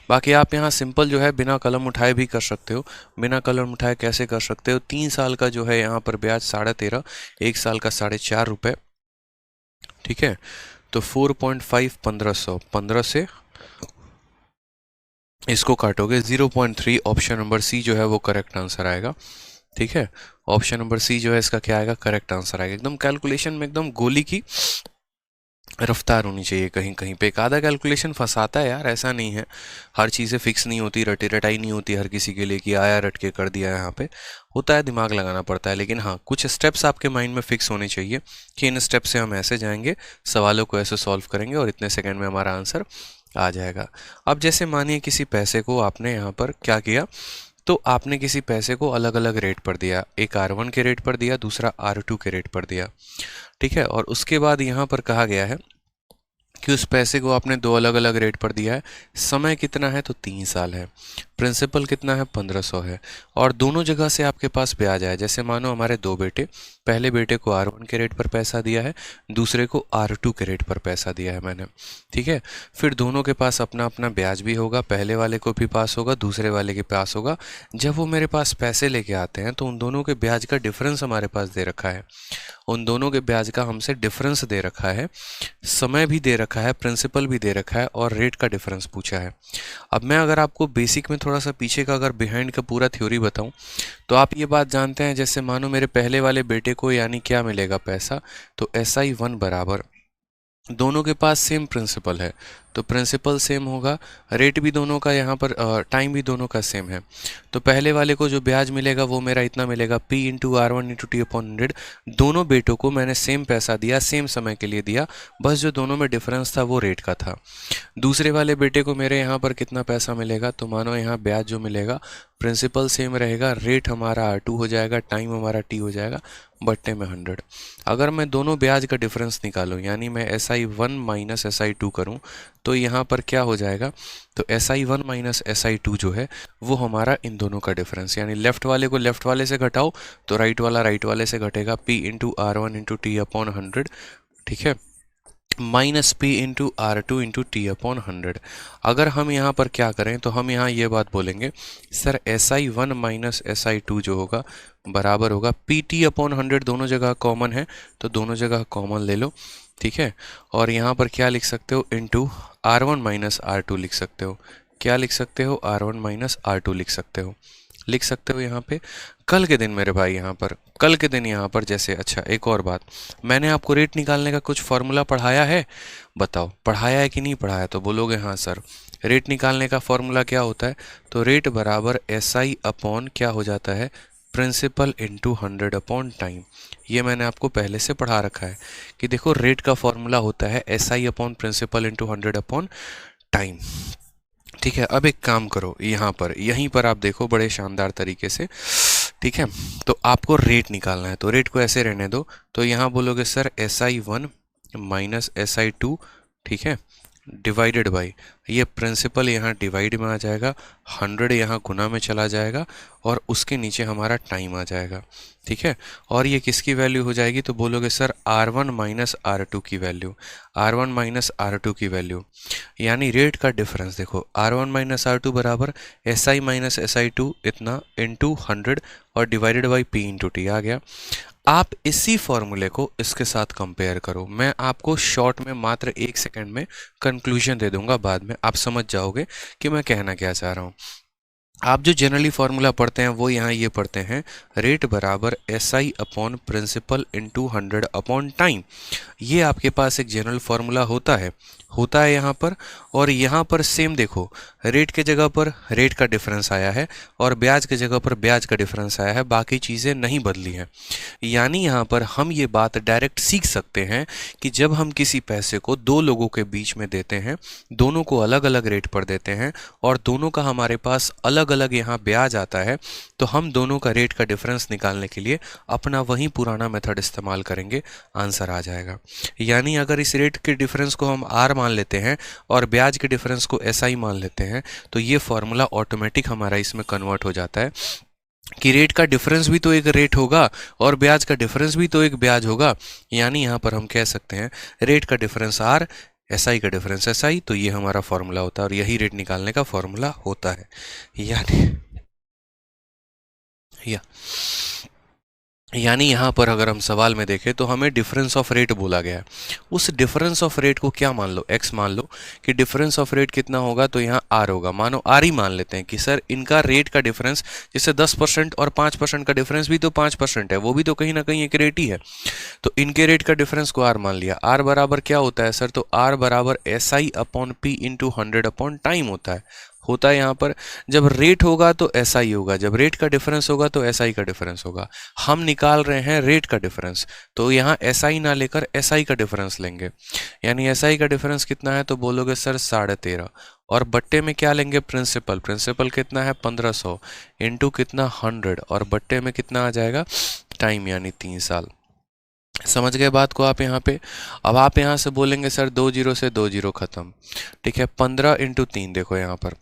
S1: बाकी आप यहाँ सिंपल जो है बिना कलम उठाए भी कर सकते हो। बिना कलम उठाए कैसे कर सकते हो, 3 साल का जो है यहाँ पर ब्याज 13.5, 1 साल का 4.5 रुपये। ठीक है, तो 4.5 1500, 15 से इसको काटोगे 0.3, ऑप्शन नंबर सी जो है वो करेक्ट आंसर आएगा। ठीक है, ऑप्शन नंबर सी जो है इसका क्या आएगा, करेक्ट आंसर आएगा। एकदम कैलकुलेशन में एकदम गोली की रफ्तार होनी चाहिए। कहीं कहीं पे एक आधा कैलकुलेशन फंसाता है यार, ऐसा नहीं है, हर चीज़ें फिक्स नहीं होती, रटी रटाई नहीं होती हर किसी के लिए कि आया रट के कर दिया। यहाँ पे होता है, दिमाग लगाना पड़ता है, लेकिन हाँ कुछ स्टेप्स आपके माइंड में फिक्स होने चाहिए कि इन स्टेप से हम ऐसे जाएंगे, सवालों को ऐसे सॉल्व करेंगे और इतने सेकेंड में हमारा आंसर आ जाएगा। अब जैसे मानिए किसी पैसे को आपने यहाँ पर क्या किया, तो आपने किसी पैसे को अलग अलग रेट पर दिया, एक R1 के रेट पर दिया, दूसरा R2 के रेट पर दिया। ठीक है, और उसके बाद यहाँ पर कहा गया है कि उस पैसे को आपने 2 अलग अलग रेट पर दिया है। समय कितना है, तो 3 साल है। प्रिंसिपल कितना है, 1500 है। और दोनों जगह से आपके पास ब्याज आया। जैसे मानो हमारे 2 बेटे, पहले बेटे को R1 के रेट पर पैसा दिया है, दूसरे को R2 के रेट पर पैसा दिया है मैंने। ठीक है, फिर दोनों के पास अपना अपना ब्याज भी होगा, पहले वाले को भी पास होगा, दूसरे वाले के पास होगा। जब वो मेरे पास पैसे लेके आते हैं तो उन दोनों के ब्याज का डिफरेंस हमारे पास दे रखा है उन दोनों के ब्याज का हमसे डिफरेंस दे रखा है, समय भी दे रखा है, प्रिंसिपल भी दे रखा है और रेट का डिफरेंस पूछा है। अब मैं अगर आपको बेसिक में थोड़ा सा पीछे का अगर बिहाइंड का पूरा थ्योरी बताऊं तो आप ये बात जानते हैं, जैसे मानो मेरे पहले वाले बेटे को यानी क्या मिलेगा पैसा, तो SI1 बराबर, दोनों के पास सेम प्रिंसिपल है तो प्रिंसिपल सेम होगा, रेट भी दोनों का यहाँ पर, टाइम भी दोनों का सेम है। तो पहले वाले को जो ब्याज मिलेगा वो मेरा इतना मिलेगा P into R1 into T/100। दोनों बेटों को मैंने सेम पैसा दिया, सेम समय के लिए दिया, बस जो दोनों में डिफरेंस था वो रेट का था। दूसरे वाले बेटे को मेरे यहाँ पर कितना पैसा मिलेगा, तो मानो यहाँ ब्याज जो मिलेगा प्रिंसिपल सेम रहेगा, रेट हमारा R2 हो जाएगा, टाइम हमारा T हो जाएगा, बट्टे में 100। अगर मैं दोनों ब्याज का डिफरेंस निकालूं यानी मैं SI1 माइनस SI2 करूं तो यहाँ पर क्या हो जाएगा, तो SI1 माइनस SI2 जो है वो हमारा इन दोनों का डिफरेंस, यानी लेफ्ट वाले को लेफ्ट वाले से घटाओ तो राइट वाला राइट वाले से घटेगा, P into R1 into T/100, ठीक है, minus P into R2 into T/100। अगर हम यहाँ पर क्या करें तो हम यहाँ ये बात बोलेंगे सर SI1 माइनस SI2 जो होगा बराबर होगा PT/100, दोनों जगह कॉमन है तो दोनों जगह कॉमन ले लो, ठीक है। और यहाँ पर क्या लिख सकते हो, इंटू R1 माइनस R2 लिख सकते हो, क्या लिख सकते हो, R1 माइनस R2 लिख सकते हो, लिख सकते हो यहाँ पे। कल के दिन मेरे भाई यहाँ पर, कल के दिन यहाँ पर जैसे, अच्छा एक और बात, मैंने आपको रेट निकालने का कुछ फॉर्मूला पढ़ाया है, बताओ पढ़ाया है कि नहीं पढ़ाया, तो बोलोगे हाँ सर। रेट निकालने का फॉर्मूला क्या होता है, तो रेट बराबर SI अपॉन क्या हो जाता है, प्रिंसिपल इंटू 100 अपॉन टाइम। ये मैंने आपको पहले से पढ़ा रखा है कि देखो रेट का फॉर्मूला होता है SI upon principal into 100 upon time, ठीक है। अब एक काम करो, यहाँ पर यहीं पर आप देखो बड़े शानदार तरीके से, ठीक है। तो आपको रेट निकालना है तो रेट को ऐसे रहने दो, तो यहाँ बोलोगे सर SI1 माइनस SI2, ठीक है, डिवाइडेड बाई, ये प्रिंसिपल यहाँ डिवाइड में आ जाएगा, 100 यहाँ गुना में चला जाएगा और उसके नीचे हमारा टाइम आ जाएगा, ठीक है। और ये किसकी वैल्यू हो जाएगी, तो बोलोगे सर R1 माइनस R2 की वैल्यू, R1 माइनस R2 की वैल्यू, यानी रेट का डिफरेंस देखो R1 माइनस R2 बराबर SI माइनस SI2 इतना इंटू 100 और divided by P into T आ गया। आप इसी फॉर्मूले को इसके साथ कंपेयर करो, मैं आपको शॉर्ट में मात्र 1 सेकंड में कंक्लूजन दे दूंगा, बाद में आप समझ जाओगे कि मैं कहना क्या चाह रहा हूँ। आप जो जनरली फॉर्मूला पढ़ते हैं वो यहाँ ये पढ़ते हैं, रेट बराबर SI upon principal into 100 upon time. ये आपके पास एक जनरल फॉर्मूला होता है यहाँ पर, और यहाँ पर सेम देखो, रेट के जगह पर रेट का डिफरेंस आया है और ब्याज के जगह पर ब्याज का डिफरेंस आया है, बाकी चीज़ें नहीं बदली हैं। यानी यहाँ पर हम ये बात डायरेक्ट सीख सकते हैं कि जब हम किसी पैसे को दो लोगों के बीच में देते हैं, दोनों को अलग अलग रेट पर देते हैं और दोनों का हमारे पास अलग अलग यहाँ ब्याज आता है, तो हम दोनों का रेट का डिफरेंस निकालने के लिए अपना वही पुराना मेथड इस्तेमाल करेंगे, आंसर आ जाएगा। यानी अगर इस रेट के डिफरेंस को हम R मान लेते हैं और ब्याज के डिफरेंस को SI मान लेते हैं तो ये फॉर्मूला ऑटोमेटिक हमारा इसमें कन्वर्ट हो जाता है कि रेट का डिफरेंस भी तो एक रेट होगा और ब्याज का डिफरेंस भी तो एक ब्याज होगा। यानी यहाँ पर हम कह सकते हैं रेट का डिफरेंस R, SI का डिफरेंस SI, तो ये हमारा फॉर्मूला होता है और यही रेट निकालने का फॉर्मूला होता है। यानी यहाँ पर अगर हम सवाल में देखें तो हमें डिफरेंस ऑफ रेट बोला गया है, उस डिफरेंस ऑफ रेट को क्या मान लो, x मान लो कि डिफरेंस ऑफ रेट कितना होगा, तो यहाँ R होगा, मानो R ही मान लेते हैं कि सर इनका रेट का डिफरेंस, जैसे 10% और 5% का डिफरेंस भी तो 5% है, वो भी तो कहीं ना कहीं एक रेट ही है, तो इनके रेट का डिफरेंस को R मान लिया। R बराबर क्या होता है सर, तो R बराबर SI upon P into 100 upon time होता है यहाँ पर। जब रेट होगा तो SI होगा, जब रेट का डिफरेंस होगा तो SI का डिफरेंस होगा। हम निकाल रहे हैं रेट का डिफरेंस, तो यहाँ SI ना लेकर SI का डिफरेंस लेंगे, यानी SI का डिफरेंस कितना है, तो बोलोगे सर 13.5, और बट्टे में क्या लेंगे, प्रिंसिपल कितना है 1500 इंटू कितना 100 और बट्टे में कितना आ जाएगा, टाइम यानी 3 साल। समझ गए बात को आप यहाँ पे। अब आप यहाँ से बोलेंगे सर 2 0 से 2 0 खत्म, ठीक है, 15 इंटू 3, देखो यहाँ पर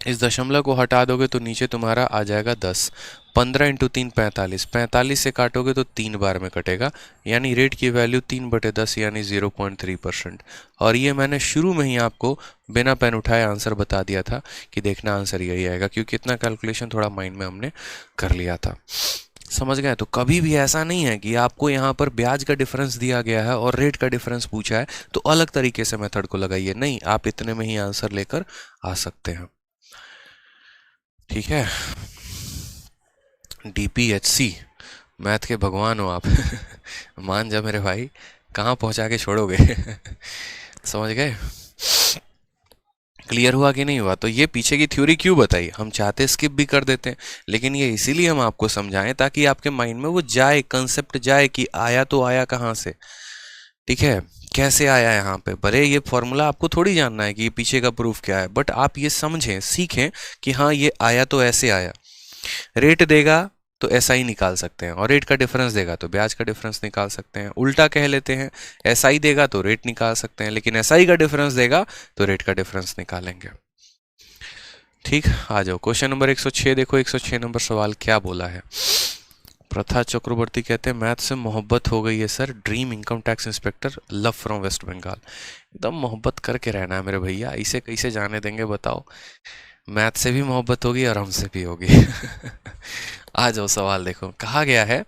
S1: इस दशमलव को हटा दोगे तो नीचे तुम्हारा आ जाएगा 10, 15 इंटू 3 45, 45 से काटोगे तो 3 बार में कटेगा, यानी रेट की वैल्यू 3/10 यानी 0.3%। और ये मैंने शुरू में ही आपको बिना पेन उठाए आंसर बता दिया था कि देखना आंसर यही आएगा, क्योंकि इतना कैलकुलेशन थोड़ा माइंड में हमने कर लिया था। समझ गए? तो कभी भी ऐसा नहीं है कि आपको यहाँ पर ब्याज का डिफरेंस दिया गया है और रेट का डिफरेंस पूछा है तो अलग तरीके से मेथड को लगाइए, नहीं, आप इतने में ही आंसर लेकर आ सकते हैं। ठीक है, DPHC, मैथ के भगवान हो आप। मान जा मेरे भाई, कहाँ पहुंचा के छोड़ोगे। समझ गए? क्लियर हुआ कि नहीं हुआ? तो ये पीछे की थ्योरी क्यों बताई, हम चाहते स्किप भी कर देते हैं, लेकिन ये इसीलिए हम आपको समझाएं ताकि आपके माइंड में वो जाए, कंसेप्ट जाए कि आया तो आया कहाँ से। ठीक है, कैसे आया यहाँ पे, भले ये फॉर्मूला आपको थोड़ी जानना है कि ये पीछे का प्रूफ क्या है, बट आप ये समझें, सीखें कि हाँ ये आया तो ऐसे आया। रेट देगा तो SI निकाल सकते हैं, और रेट का डिफरेंस देगा तो ब्याज का डिफरेंस निकाल सकते हैं। उल्टा कह लेते हैं, SI देगा तो रेट निकाल सकते हैं, लेकिन SI का डिफरेंस देगा तो रेट का डिफरेंस निकालेंगे। ठीक, आ जाओ क्वेश्चन नंबर 106। देखो 106 नंबर सवाल क्या बोला है। प्रथा चक्रवर्ती कहते हैं मैथ से मोहब्बत हो गई है sir, dream income tax inspector, love from West Bengal. एकदम मोहब्बत करके रहना है मेरे भैया, इसे कैसे जाने देंगे बताओ। मैथ से भी मोहब्बत होगी और हमसे भी होगी। आ जाओ सवाल देखो, कहा गया है,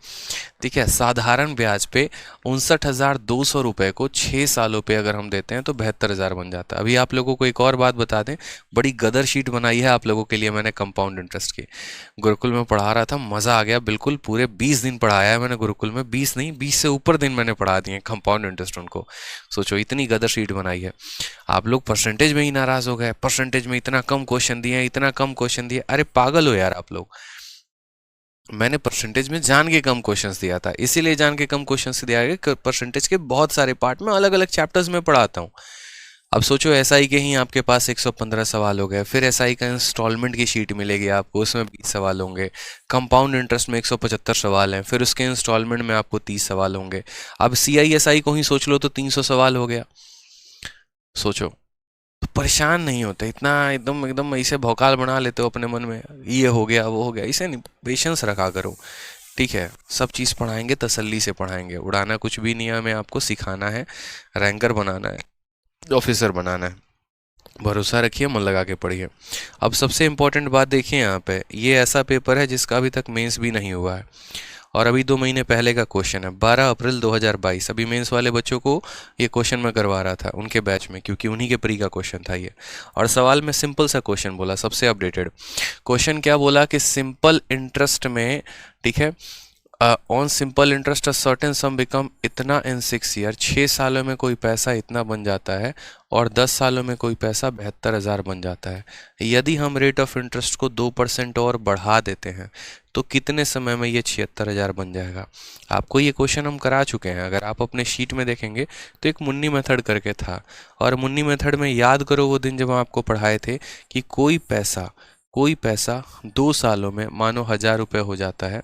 S1: ठीक है, साधारण ब्याज पे 59,200 रुपए को 6 सालों पे अगर हम देते हैं तो 72,000 बन जाता है। अभी आप लोगों को एक और बात बता दें, बड़ी गदर शीट बनाई है आप लोगों के लिए मैंने कंपाउंड इंटरेस्ट की। गुरुकुल में पढ़ा रहा था, मज़ा आ गया बिल्कुल, पूरे 20 दिन पढ़ाया है मैंने गुरुकुल में, 20 नहीं 20 से ऊपर दिन मैंने पढ़ा दिए कंपाउंड इंटरेस्ट उनको। सोचो इतनी गदर शीट बनाई है। आप लोग परसेंटेज में ही नाराज हो गए, परसेंटेज में इतना कम क्वेश्चन दिए, इतना कम क्वेश्चन दिए, अरे पागल हो यार आप लोग। मैंने परसेंटेज में जान के कम क्वेश्चंस दिया था, इसीलिए जान के कम क्वेश्चंस दिया है कि परसेंटेज के बहुत सारे पार्ट में अलग अलग चैप्टर्स में पढ़ाता हूँ। अब सोचो SI के ही आपके पास 115 सवाल हो गए, फिर SI का इंस्टॉलमेंट की शीट मिलेगी आपको, उसमें 20 सवाल होंगे, कंपाउंड इंटरेस्ट में 175 सवाल हैं, फिर उसके इंस्टॉलमेंट में आपको 30 सवाल होंगे। अब CISI को ही सोच लो तो 300 सवाल हो गया। सोचो, तो परेशान नहीं होते इतना, एकदम एकदम ऐसे भौकाल बना लेते हो अपने मन में, ये हो गया वो हो गया, इसे नहीं, पेशेंस रखा करो। ठीक है, सब चीज़ पढ़ाएंगे तसल्ली से पढ़ाएंगे, उड़ाना कुछ भी नहीं है हमें, आपको सिखाना है, रैंकर बनाना है, ऑफिसर बनाना है। भरोसा रखिए, मन लगा के पढ़िए। अब सबसे इम्पोर्टेंट बात देखिए यहाँ पे, ये ऐसा पेपर है जिसका अभी तक मेंस भी नहीं हुआ है, और अभी 2 महीने पहले का क्वेश्चन है, 12 अप्रैल 2022। अभी मेंस वाले बच्चों को ये क्वेश्चन मैं करवा रहा था उनके बैच में, क्योंकि उन्हीं के प्री का क्वेश्चन था ये। और सवाल में सिंपल सा क्वेश्चन बोला, सबसे अपडेटेड क्वेश्चन क्या बोला कि सिंपल इंटरेस्ट में, ठीक है, on simple interest a certain some become इतना इन 6 ईयर, 6 सालों में कोई पैसा इतना बन जाता है, और 10 सालों में कोई पैसा 72,000 बन जाता है। यदि हम रेट ऑफ इंटरेस्ट को 2% और बढ़ा देते हैं तो कितने समय में ये 76,000 बन जाएगा। आपको ये क्वेश्चन हम करा चुके हैं, अगर आप अपने शीट में देखेंगे तो एक मुन्नी मेथड करके था, और मुन्नी मेथड में याद करो वो दिन जब हम आपको पढ़ाए थे कि कोई पैसा 2 सालों में मानो 1,000 रुपये हो जाता है,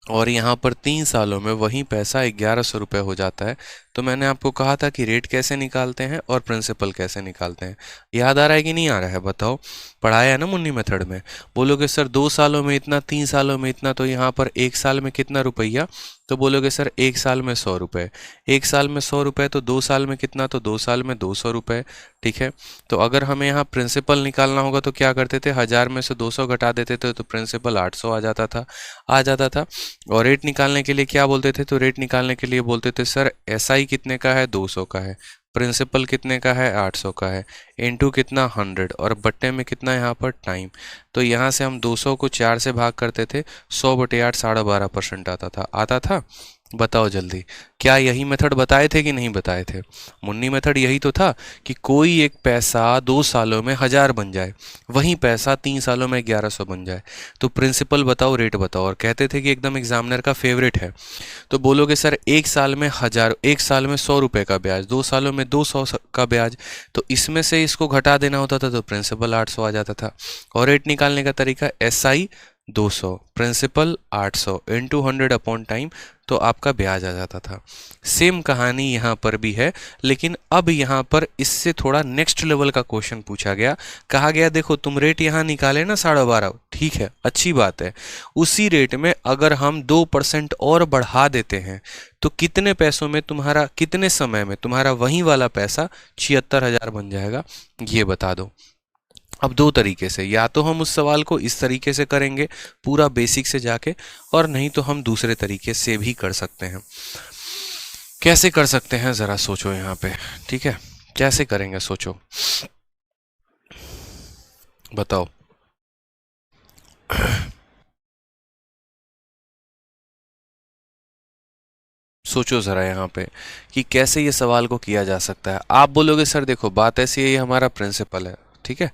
S1: और यहाँ पर 3 सालों में वही पैसा 1,100 रुपये हो जाता है। तो मैंने आपको कहा था कि रेट कैसे निकालते हैं और प्रिंसिपल कैसे निकालते हैं। याद आ रहा है कि नहीं आ रहा है बताओ? पढ़ाया है ना मुन्नी मेथड में। बोलोगे सर 2 सालों में इतना, 3 सालों में इतना, तो यहाँ पर 1 साल में कितना रुपया? तो बोलोगे सर 1 साल में 100 रुपये, 1 साल में 100 रुपये, तो 2 साल में कितना? तो 2 साल में 200 रुपये। ठीक है, तो अगर हमें यहाँ प्रिंसिपल निकालना होगा तो क्या करते थे, 1,000 में से 200 घटा देते थे तो प्रिंसिपल 800 आ जाता था। और रेट निकालने के लिए क्या बोलते थे? तो रेट निकालने के लिए बोलते थे सर SI कितने का है? 200 का है, प्रिंसिपल कितने का है? 800 का है, इनटू कितना? 100, और बट्टे में कितना यहाँ पर? टाइम। तो यहाँ से हम 200 को 4 से भाग करते थे, 100/8 12.5% आता था। बताओ जल्दी, क्या यही मेथड बताए थे कि नहीं बताए थे? मुन्नी मेथड यही तो था कि कोई एक पैसा 2 सालों में 1,000 बन जाए, वही पैसा 3 सालों में 1,100 बन जाए। तो प्रिंसिपल बताओ, रेट बताओ, और कहते थे कि एकदम एग्जामिनर का फेवरेट है। तो बोलोगे सर 1 साल में 1,000, 1 साल में 100 रुपये का ब्याज, 2 सालों में 200 का ब्याज, तो इसमें से इसको घटा देना होता था तो प्रिंसिपल 800 आ जाता था। और रेट निकालने का तरीका SI 200, प्रिंसिपल 800 इंटू 100/टाइम, तो आपका ब्याज आ जाता था। सेम कहानी यहाँ पर भी है, लेकिन अब यहाँ पर इससे थोड़ा नेक्स्ट लेवल का क्वेश्चन पूछा गया। कहा गया देखो तुम रेट यहाँ निकाले ना 12.5, ठीक है, अच्छी बात है, उसी रेट में अगर हम 2% और बढ़ा देते हैं तो कितने पैसों में तुम्हारा, कितने समय में तुम्हारा वही वाला पैसा 76,000 बन जाएगा, ये बता दो। अब दो तरीके से, या तो हम उस सवाल को इस तरीके से करेंगे पूरा बेसिक से जाके, और नहीं तो हम दूसरे तरीके से भी कर सकते हैं। कैसे कर सकते हैं ज़रा सोचो यहाँ पे, ठीक है, कैसे करेंगे सोचो, बताओ। सोचो ज़रा यहाँ पे कि कैसे ये सवाल को किया जा सकता है। आप बोलोगे सर देखो बात ऐसी है, ये हमारा प्रिंसिपल है, ठीक है,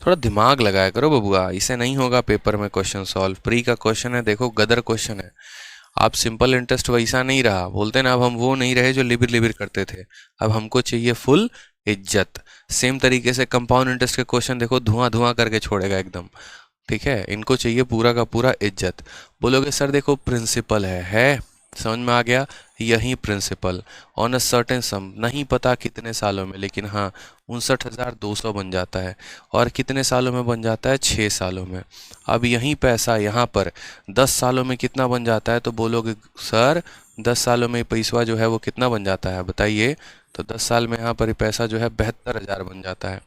S1: थोड़ा दिमाग लगाया करो बबुआ, इसे नहीं होगा पेपर में क्वेश्चन सॉल्व। प्री का क्वेश्चन है, देखो गदर क्वेश्चन है। आप सिंपल इंटरेस्ट वैसा नहीं रहा, बोलते ना, अब हम वो नहीं रहे जो लिबिर लिबिर करते थे, अब हमको चाहिए फुल इज्जत। सेम तरीके से कंपाउंड इंटरेस्ट के क्वेश्चन देखो धुआं धुआं करके छोड़ेगा एकदम, ठीक है, इनको चाहिए पूरा का पूरा इज्जत। बोलोगे सर देखो प्रिंसिपल है, समझ में आ गया, यही प्रिंसिपल ऑन अ सर्टेन सम, नहीं पता कितने सालों में, लेकिन हाँ 59,200 बन जाता है। और कितने सालों में बन जाता है? 6 सालों में। अब यही पैसा यहाँ पर 10 सालों में कितना बन जाता है? तो बोलोगे सर 10 सालों में पैसा जो है वो कितना बन जाता है बताइए? तो 10 साल में यहाँ पर पैसा जो है 72,000 बन जाता है।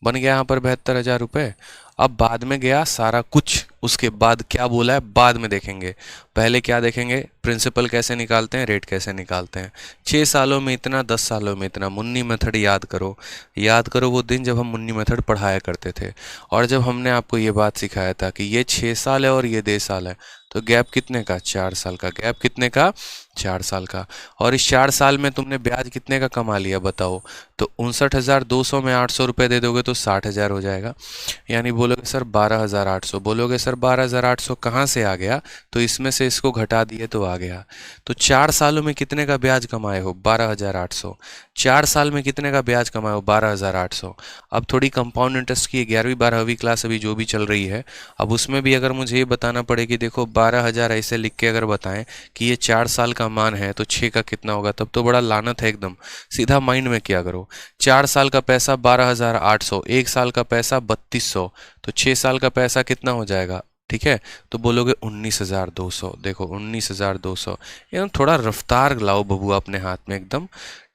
S1: बन गया यहाँ पर 72,000 रुपये। अब बाद में गया सारा कुछ, उसके बाद क्या बोला है बाद में देखेंगे, पहले क्या देखेंगे, प्रिंसिपल कैसे निकालते हैं, रेट कैसे निकालते हैं। 6 सालों में इतना, 10 सालों में इतना। मुन्नी मेथड याद करो, याद करो वो दिन जब हम मुन्नी मेथड पढ़ाया करते थे, और जब हमने आपको ये बात सिखाया था कि ये 6 साल है और ये 1.5 साल है, तो गैप कितने का? 4 साल का। गैप कितने का? 4 साल का। और इस 4 साल में तुमने ब्याज कितने का कमा लिया बताओ? तो 59,200 में 800 रुपये दे दोगे तो 60,000 हो जाएगा। यानी बोलोगे सर 12,800, बोलोगे सर 12,800 कहाँ से आ गया? तो इसमें से इसको घटा दिए तो आ गया। तो 4 सालों में कितने का ब्याज कमाए हो? 12,800। 4 साल में कितने का ब्याज कमाए हो? 12,800। अब थोड़ी कंपाउंड इंटरेस्ट की 11वीं 12वीं क्लास अभी जो भी चल रही है, अब उसमें भी अगर मुझे ये बताना पड़े कि देखो 12,000 ऐसे लिख के अगर बताएं कि ये 4 साल का मान है तो 6 का कितना होगा, तब तो बड़ा लानत है एकदम। सीधा माइंड में क्या करो, 4 साल का पैसा 12,800, 1 साल का पैसा 3,200, तो 6 साल का पैसा कितना हो जाएगा? ठीक है, तो बोलोगे 19,200। देखो 19,200, एकदम थोड़ा रफ्तार लाओ बबुआ अपने हाथ में एकदम,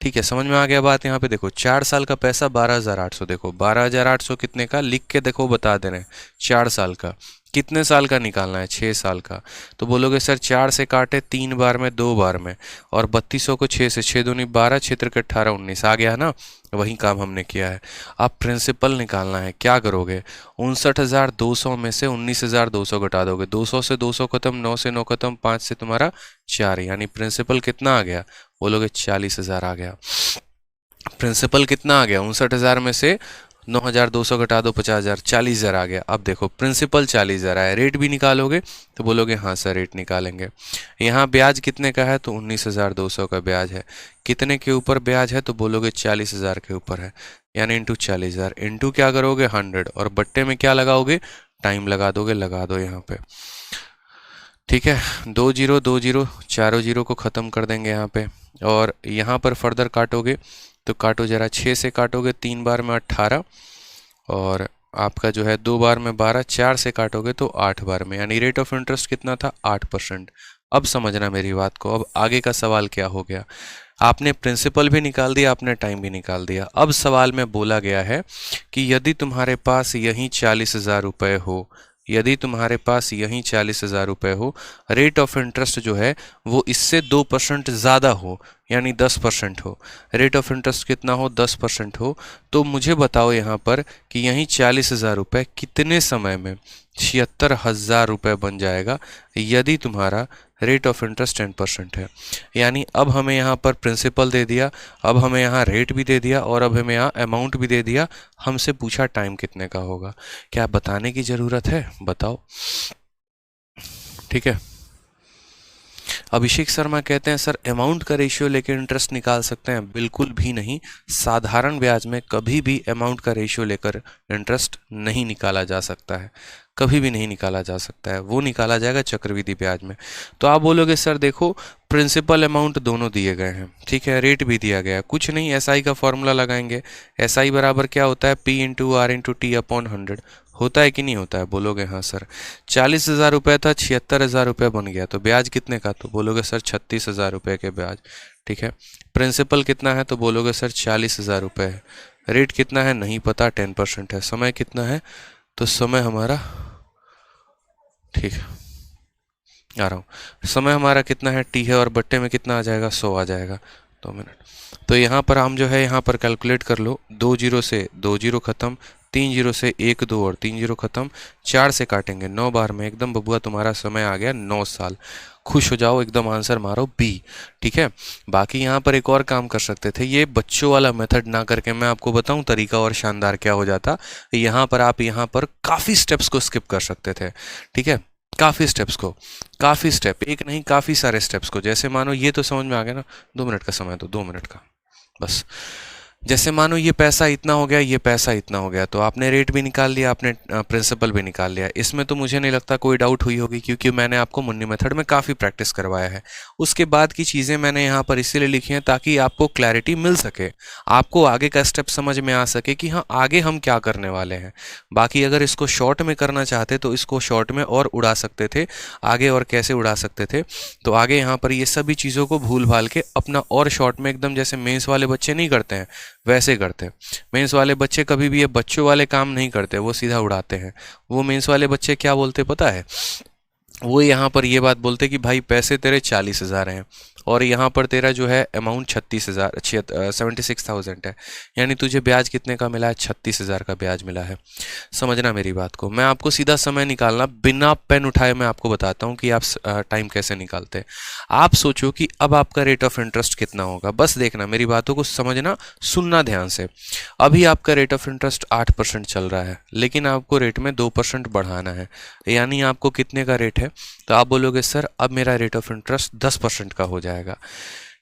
S1: ठीक है, समझ में आ गया बात। यहाँ पे देखो 4 साल का पैसा 12,800, देखो 12,800 कितने का लिख के देखो बता दे रहे हैं। 4 साल का कितने साल का निकालना है? 6 साल का। तो बोलोगे सर 4 से काटे 3 बार में, 2 बार में, और 3,200 को 6 से, 6 दूनी 12, 6 के 18, 19 आ गया ना, वही काम हमने किया है। अब प्रिंसिपल निकालना है, क्या करोगे? 59,200 में से 19,200 घटा दोगे, 200 से 200 खत्म, 9 से 9 खत्म, 5 से तुम्हारा 4, यानी प्रिंसिपल कितना आ गया? बोलोगे 40,000 आ गया। प्रिंसिपल कितना आ गया? 59,000 में से 9,200 घटा दो, 50,000, 40,000 आ गया। अब देखो प्रिंसिपल 40,000 आया, रेट भी निकालोगे तो बोलोगे हाँ सर रेट निकालेंगे। यहाँ ब्याज कितने का है? तो 19,200 का ब्याज है। कितने के ऊपर ब्याज है? तो बोलोगे 40,000 के ऊपर है, यानी इंटू 40,000, इंटू क्या करोगे? 100, और बट्टे में क्या लगाओगे? टाइम लगा दोगे, लगा दो यहाँ पे, ठीक है। 2 जीरो 2 जीरो, चारों जीरो को ख़त्म कर देंगे यहाँ पे, और यहाँ पर फर्दर काटोगे तो काटो जरा, 6 से काटोगे 3 बार में 18, और आपका जो है 2 बार में 12, 4 से काटोगे तो 8 बार में, यानी रेट ऑफ इंटरेस्ट कितना था? 8%। अब समझना मेरी बात को, अब आगे का सवाल क्या हो गया, आपने प्रिंसिपल भी निकाल दिया, आपने टाइम भी निकाल दिया। अब सवाल में बोला गया है कि यदि तुम्हारे पास यही 40,000 रुपये हो, यदि तुम्हारे पास यही 40,000 रुपये हो, रेट ऑफ इंटरेस्ट जो है वो इससे 2% ज़्यादा हो, यानी 10% हो, रेट ऑफ इंटरेस्ट कितना हो? 10% हो, तो मुझे बताओ यहाँ पर कि यही 40,000 रुपये कितने समय में 76,000 रुपये बन जाएगा यदि तुम्हारा रेट ऑफ इंटरेस्ट 10% है। यानी अब हमें यहाँ पर प्रिंसिपल दे दिया, अब हमें यहाँ रेट भी दे दिया, और अब हमें यहाँ अमाउंट भी दे दिया, हमसे पूछा टाइम कितने का होगा। क्या बताने की ज़रूरत है? बताओ, ठीक है। अभिषेक शर्मा कहते हैं सर अमाउंट का रेशियो लेकर इंटरेस्ट निकाल सकते हैं? बिल्कुल भी नहीं, साधारण ब्याज में कभी भी अमाउंट का रेशियो लेकर इंटरेस्ट नहीं निकाला जा सकता है, कभी भी नहीं निकाला जा सकता है, वो निकाला जाएगा चक्रवृद्धि ब्याज में। तो आप बोलोगे सर देखो प्रिंसिपल अमाउंट दोनों दिए गए हैं, ठीक है, रेट भी दिया गया है, कुछ नहीं, एसआई का फॉर्मूला लगाएंगे। एसआई बराबर क्या होता है? P into R into T upon 100, होता है कि नहीं होता है? बोलोगे हाँ सर। 40,000 रुपये था, 76,000 रुपये बन गया, तो ब्याज कितने का? तो बोलोगे सर 36,000 रुपये के ब्याज, ठीक है। प्रिंसिपल कितना है? तो बोलोगे सर 40,000 रुपये है। रेट कितना है नहीं पता, 10% है। समय कितना है, तो समय हमारा, ठीक है आ रहा हूँ, समय हमारा कितना है, टी है, और बट्टे में कितना आ जाएगा, 100 आ जाएगा। 2 मिनट। तो यहाँ पर हम जो है यहाँ पर कैलकुलेट कर लो, 2 जीरो से 2 जीरो खत्म, 3 जीरो से 1 2 और 3 जीरो खत्म, 4 से काटेंगे 9 बार में, एकदम बबुआ तुम्हारा समय आ गया 9 साल। खुश हो जाओ, एकदम आंसर मारो बी। ठीक है। बाकी यहाँ पर एक और काम कर सकते थे, ये बच्चों वाला मेथड ना करके मैं आपको बताऊं तरीका और शानदार क्या हो जाता। यहाँ पर आप यहाँ पर काफ़ी स्टेप्स को स्किप कर सकते थे। ठीक है, काफ़ी स्टेप्स को, काफ़ी स्टेप, एक नहीं काफ़ी सारे स्टेप्स को। जैसे मानो ये तो समझ में आ गया ना, 2 मिनट का समय, तो 2 मिनट का बस। जैसे मानो ये पैसा इतना हो गया, ये पैसा इतना हो गया, तो आपने रेट भी निकाल लिया, आपने प्रिंसिपल भी निकाल लिया। इसमें तो मुझे नहीं लगता कोई डाउट हुई होगी, क्योंकि मैंने आपको मुन्नी मेथड में काफ़ी प्रैक्टिस करवाया है। उसके बाद की चीज़ें मैंने यहाँ पर इसीलिए लिखी हैं ताकि आपको क्लैरिटी मिल सके, आपको आगे का स्टेप समझ में आ सके कि हाँ आगे हम क्या करने वाले हैं। बाकी अगर इसको शॉर्ट में करना चाहते तो इसको शॉर्ट में और उड़ा सकते थे, आगे और कैसे उड़ा सकते थे। तो आगे यहाँ पर ये सभी चीज़ों को भूल भाल के अपना और शॉर्ट में एकदम जैसे मेंस वाले बच्चे नहीं करते हैं वैसे करते हैं। मेंस वाले बच्चे कभी भी ये बच्चों वाले काम नहीं करते, वो सीधा उड़ाते हैं। वो मेंस वाले बच्चे क्या बोलते पता है, वो यहाँ पर ये बात बोलते कि भाई पैसे तेरे 40,000 हैं और यहाँ पर तेरा जो है अमाउंट 36,000 76,000 है, यानी तुझे ब्याज कितने का मिला है, 36,000 का ब्याज मिला है। समझना मेरी बात को, मैं आपको सीधा समय निकालना बिना पेन उठाए मैं आपको बताता हूँ कि आप टाइम कैसे निकालते हैं। आप सोचो कि अब आपका रेट ऑफ इंटरेस्ट कितना होगा, बस देखना मेरी बातों को समझना, सुनना ध्यान से। अभी आपका रेट ऑफ इंटरेस्ट 8% चल रहा है, लेकिन आपको रेट में 2% बढ़ाना है, यानी आपको कितने का रेट है, तो आप बोलोगे सर अब मेरा रेट ऑफ इंटरेस्ट 10% का हो जाएगा।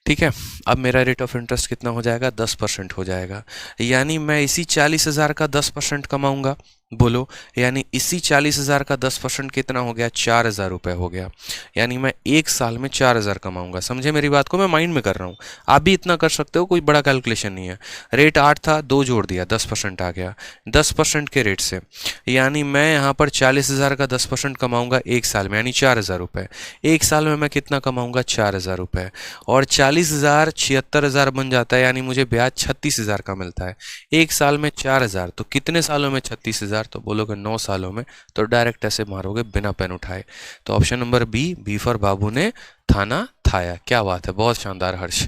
S1: ठीक है, अब मेरा रेट ऑफ इंटरेस्ट कितना हो जाएगा, 10% हो जाएगा, यानी मैं इसी 40,000 का 10% कमाऊंगा। बोलो, यानी इसी 40,000 का 10% कितना हो गया, 4,000 रुपये हो गया, यानी मैं एक साल में 4,000 कमाऊंगा। समझे मेरी बात को, मैं माइंड में कर रहा हूँ, आप भी इतना कर सकते हो, कोई बड़ा कैलकुलेशन नहीं है। रेट 8 था, 2 जोड़ दिया, 10% आ गया, 10% के रेट से, यानी मैं यहाँ पर 40,000 का 10% कमाऊंगा एक साल में, यानी 4,000 रुपये। एक साल में मैं कितना कमाऊंगा, 4,000 रुपये, और 40,000 76,000 बन जाता है, यानी मुझे ब्याज 36,000 का मिलता है। एक साल में 4,000, तो कितने सालों में 36,000, तो बोलोगे 9 सालों में, तो डायरेक्ट ऐसे मारोगे बिना पेन उठाए। तो ऑप्शन नंबर बी फॉर बाबू ने थाना थाया। क्या बात है, बहुत शानदार हर्ष।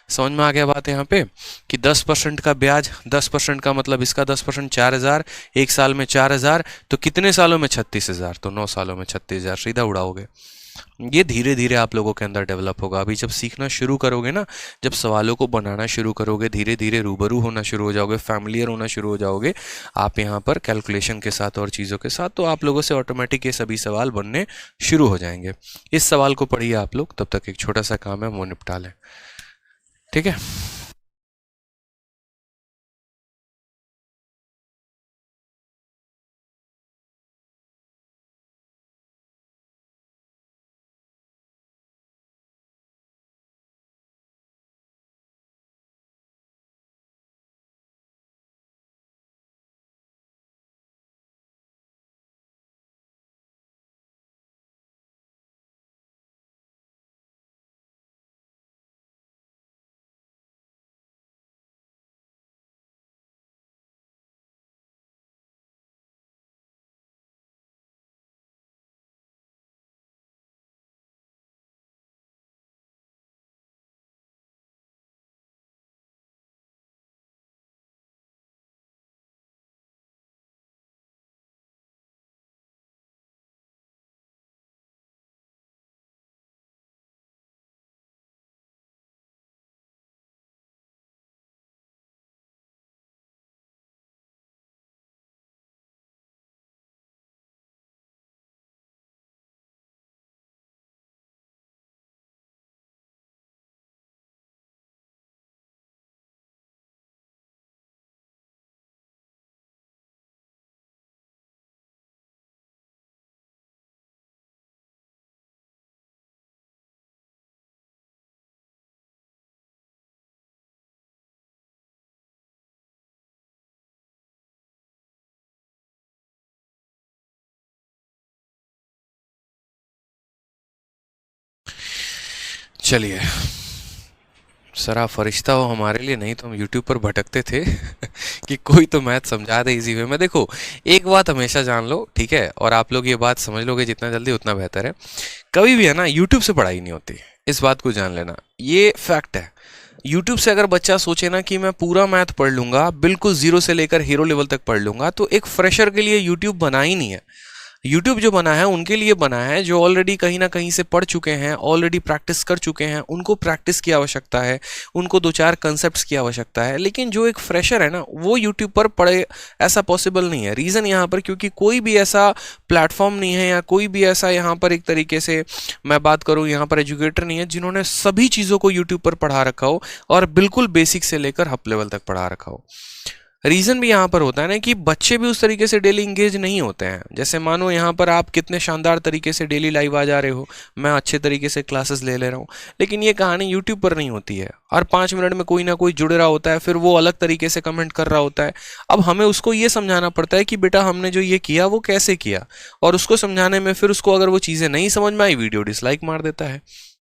S1: समझ में आ गया बात यहाँ पे कि 10% का ब्याज, 10% का मतलब इसका 10% 4,000, एक साल में 4,000, तो कितने सालों में 36,000, तो 9 सालों में 36,000, सीधा उड़ाओगे। ये धीरे धीरे आप लोगों के अंदर डेवलप होगा। अभी जब सीखना शुरू करोगे ना, जब सवालों को बनाना शुरू करोगे, धीरे धीरे रूबरू होना शुरू हो जाओगे, फैमिलियर होना शुरू हो जाओगे आप यहाँ पर कैलकुलेशन के साथ और चीज़ों के साथ, तो आप लोगों से ऑटोमेटिक ये सभी सवाल बनने शुरू हो जाएंगे। इस सवाल को पढ़िए आप लोग, तब तक एक छोटा सा काम है वो निपटा लें। ठीक है। चलिए सर आप फरिश्ता हो हमारे लिए, नहीं तो हम यूट्यूब पर भटकते थे कि कोई तो मैथ समझा दे इजी वे में। देखो एक बात हमेशा जान लो, ठीक है, और आप लोग ये बात समझ लोगे जितना जल्दी उतना बेहतर है। कभी भी है ना यूट्यूब से पढ़ाई नहीं होती, इस बात को जान लेना, ये फैक्ट है। यूट्यूब से अगर बच्चा सोचे ना कि मैं पूरा मैथ पढ़ लूंगा, बिल्कुल जीरो से लेकर हीरो लेवल तक पढ़ लूंगा, तो एक फ्रेशर के लिए यूट्यूब बना ही नहीं है। यूट्यूब जो बना है उनके लिए बना है जो ऑलरेडी कहीं ना कहीं से पढ़ चुके हैं, ऑलरेडी प्रैक्टिस कर चुके हैं, उनको प्रैक्टिस की आवश्यकता है, उनको दो चार कंसेप्ट्स की आवश्यकता है। लेकिन जो एक फ्रेशर है ना वो यूट्यूब पर पढ़े, ऐसा पॉसिबल नहीं है। रीज़न यहाँ पर क्योंकि कोई भी ऐसा प्लेटफॉर्म नहीं है या कोई भी ऐसा यहाँ पर एक तरीके से मैं बात करूँ यहाँ पर एजुकेटर नहीं है जिन्होंने सभी चीज़ों को यूट्यूब पर पढ़ा रखा हो और बिल्कुल बेसिक से लेकर हप लेवल तक पढ़ा रखा हो। रीज़न भी यहाँ पर होता है ना कि बच्चे भी उस तरीके से डेली इंगेज नहीं होते हैं। जैसे मानो यहाँ पर आप कितने शानदार तरीके से डेली लाइव आ जा रहे हो, मैं अच्छे तरीके से क्लासेस ले रहा हूँ, लेकिन ये कहानी यूट्यूब पर नहीं होती है। हर 5 मिनट में कोई ना कोई जुड़ रहा होता है, फिर वो अलग तरीके से कमेंट कर रहा होता है। अब हमें उसको ये समझाना पड़ता है कि बेटा हमने जो ये किया वो कैसे किया, और उसको समझाने में फिर उसको अगर वो चीज़ें नहीं समझ में आई, वीडियो डिसलाइक मार देता है।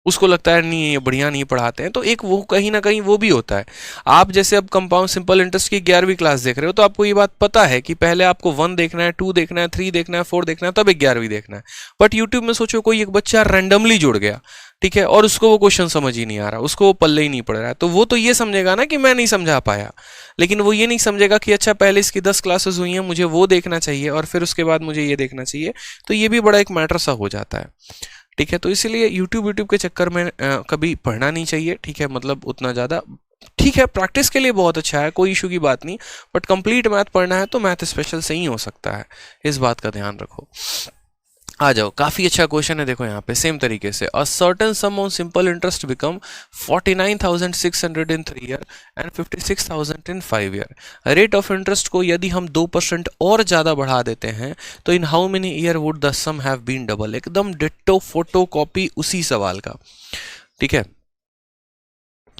S1: उसको लगता है नहीं ये बढ़िया नहीं पढ़ाते हैं, तो एक वो कहीं ना कहीं वो भी होता है। आप जैसे अब कंपाउंड सिंपल इंटरेस्ट की 11वीं क्लास देख रहे हो, तो आपको ये बात पता है कि पहले आपको 1 देखना है, 2 देखना है, 3 देखना है, 4 देखना है, तब 11वीं देखना है। बट यूट्यूब में सोचो कोई एक बच्चा रैंडमली जुड़ गया, ठीक है, और उसको वो क्वेश्चन समझ ही नहीं आ रहा, उसको वो पल्ले ही नहीं पड़ रहा है, तो वो तो ये समझेगा ना कि मैं नहीं समझा पाया, लेकिन वो ये नहीं समझेगा कि अच्छा पहले इसकी 10 क्लासेस हुई हैं, मुझे वो देखना चाहिए और फिर उसके बाद मुझे ये देखना चाहिए। तो ये भी बड़ा एक मैटर सा हो जाता है, ठीक है। तो इसीलिए यूट्यूब के चक्कर में कभी पढ़ना नहीं चाहिए, ठीक है, मतलब उतना ज़्यादा ठीक है, प्रैक्टिस के लिए बहुत अच्छा है, कोई इशू की बात नहीं, बट कंप्लीट मैथ पढ़ना है तो मैथ स्पेशल से ही हो सकता है, इस बात का ध्यान रखो। आ जाओ, काफी अच्छा क्वेश्चन है, देखो यहाँ पे सेम तरीके से a certain some on simple interest become 49,600 in 3 year and 56,000 in 5 year. Rate of interest को यदि हम 2% और ज्यादा बढ़ा देते हैं तो in how many year would the sum have been double. एकदम डिट्टो फोटो कॉपी उसी सवाल का, ठीक है,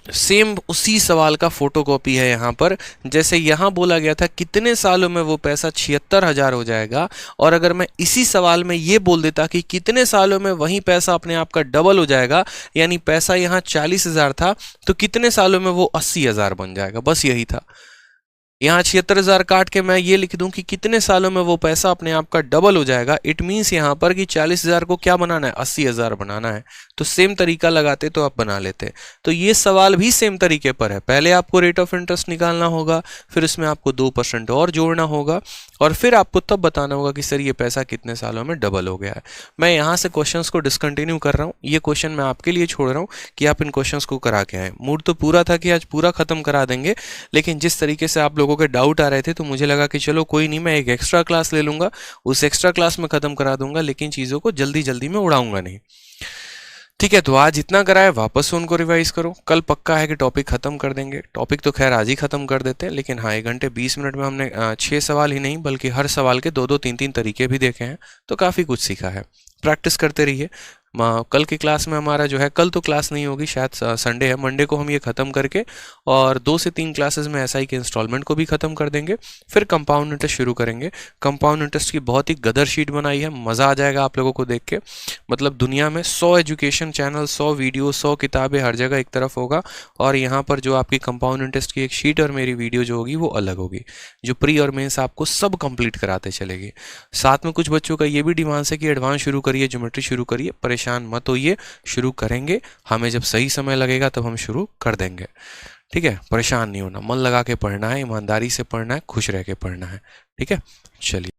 S1: सेम उसी सवाल का फोटोकॉपी है यहाँ पर। जैसे यहाँ बोला गया था कितने सालों में वो पैसा 76,000 हो जाएगा, और अगर मैं इसी सवाल में ये बोल देता कि कितने सालों में वही पैसा अपने आप का डबल हो जाएगा, यानी पैसा यहाँ 40,000 था तो कितने सालों में वो 80,000 बन जाएगा, बस यही था। यहाँ 76,000 काट के मैं ये लिख दूं कि कितने सालों में वो पैसा अपने आप का डबल हो जाएगा। इट मीन्स यहाँ पर कि 40,000 को क्या बनाना है, 80,000 बनाना है। तो सेम तरीका लगाते तो आप बना लेते। तो ये सवाल भी सेम तरीके पर है, पहले आपको रेट ऑफ इंटरेस्ट निकालना होगा, फिर उसमें आपको 2% और जोड़ना होगा, और फिर आपको तब बताना होगा कि सर ये पैसा कितने सालों में डबल हो गया है। मैं यहाँ से क्वेश्चंस को डिसकंटिन्यू कर रहा हूँ, ये क्वेश्चन मैं आपके लिए छोड़ रहा हूँ कि आप इन क्वेश्चंस को करा के आए। मूड तो पूरा था कि आज पूरा खत्म करा देंगे, लेकिन जिस तरीके से आप लोगों के डाउट आ रहे थे तो मुझे लगा कि चलो कोई नहीं, मैं एक एक्स्ट्रा क्लास ले लूंगा, उस एक्स्ट्रा क्लास में खत्म करा दूंगा, लेकिन चीज़ों को जल्दी जल्दी में उड़ाऊंगा नहीं, ठीक है। तो आज इतना कराए, वापस से उनको रिवाइज करो, कल पक्का है कि टॉपिक खत्म कर देंगे। टॉपिक तो खैर आज ही खत्म कर देते हैं, लेकिन हाँ 1 घंटे 20 मिनट में हमने 6 सवाल ही नहीं बल्कि हर सवाल के 2-2 3-3 तरीके भी देखे हैं, तो काफ़ी कुछ सीखा है। प्रैक्टिस करते रहिए। कल की क्लास में हमारा जो है, कल तो क्लास नहीं होगी, शायद संडे है, मंडे को हम ये ख़त्म करके और 2 से 3 क्लासेस में एसआई के इंस्टॉलमेंट को भी ख़त्म कर देंगे, फिर कंपाउंड इंटरेस्ट शुरू करेंगे। कंपाउंड इंटरेस्ट की बहुत ही गदर शीट बनाई है, मज़ा आ जाएगा आप लोगों को देख के। मतलब दुनिया में 100 एजुकेशन चैनल, 100 वीडियो, 100 किताबें हर जगह एक तरफ होगा, और यहाँ पर जो आपकी कंपाउंड इंटरेस्ट की एक शीट और मेरी वीडियो जो होगी वो अलग होगी, जो प्री और मेंस आपको सब कंप्लीट कराते चलेगी। साथ में कुछ बच्चों का ये भी डिमांड है कि एडवांस शुरू करिए, ज्योमेट्री शुरू करिए, परेशान मत होइए, शुरू करेंगे, हमें जब सही समय लगेगा तब हम शुरू कर देंगे, ठीक है। परेशान नहीं होना, मन लगा के पढ़ना है, ईमानदारी से पढ़ना है, खुश रह के पढ़ना है, ठीक है। चलिए।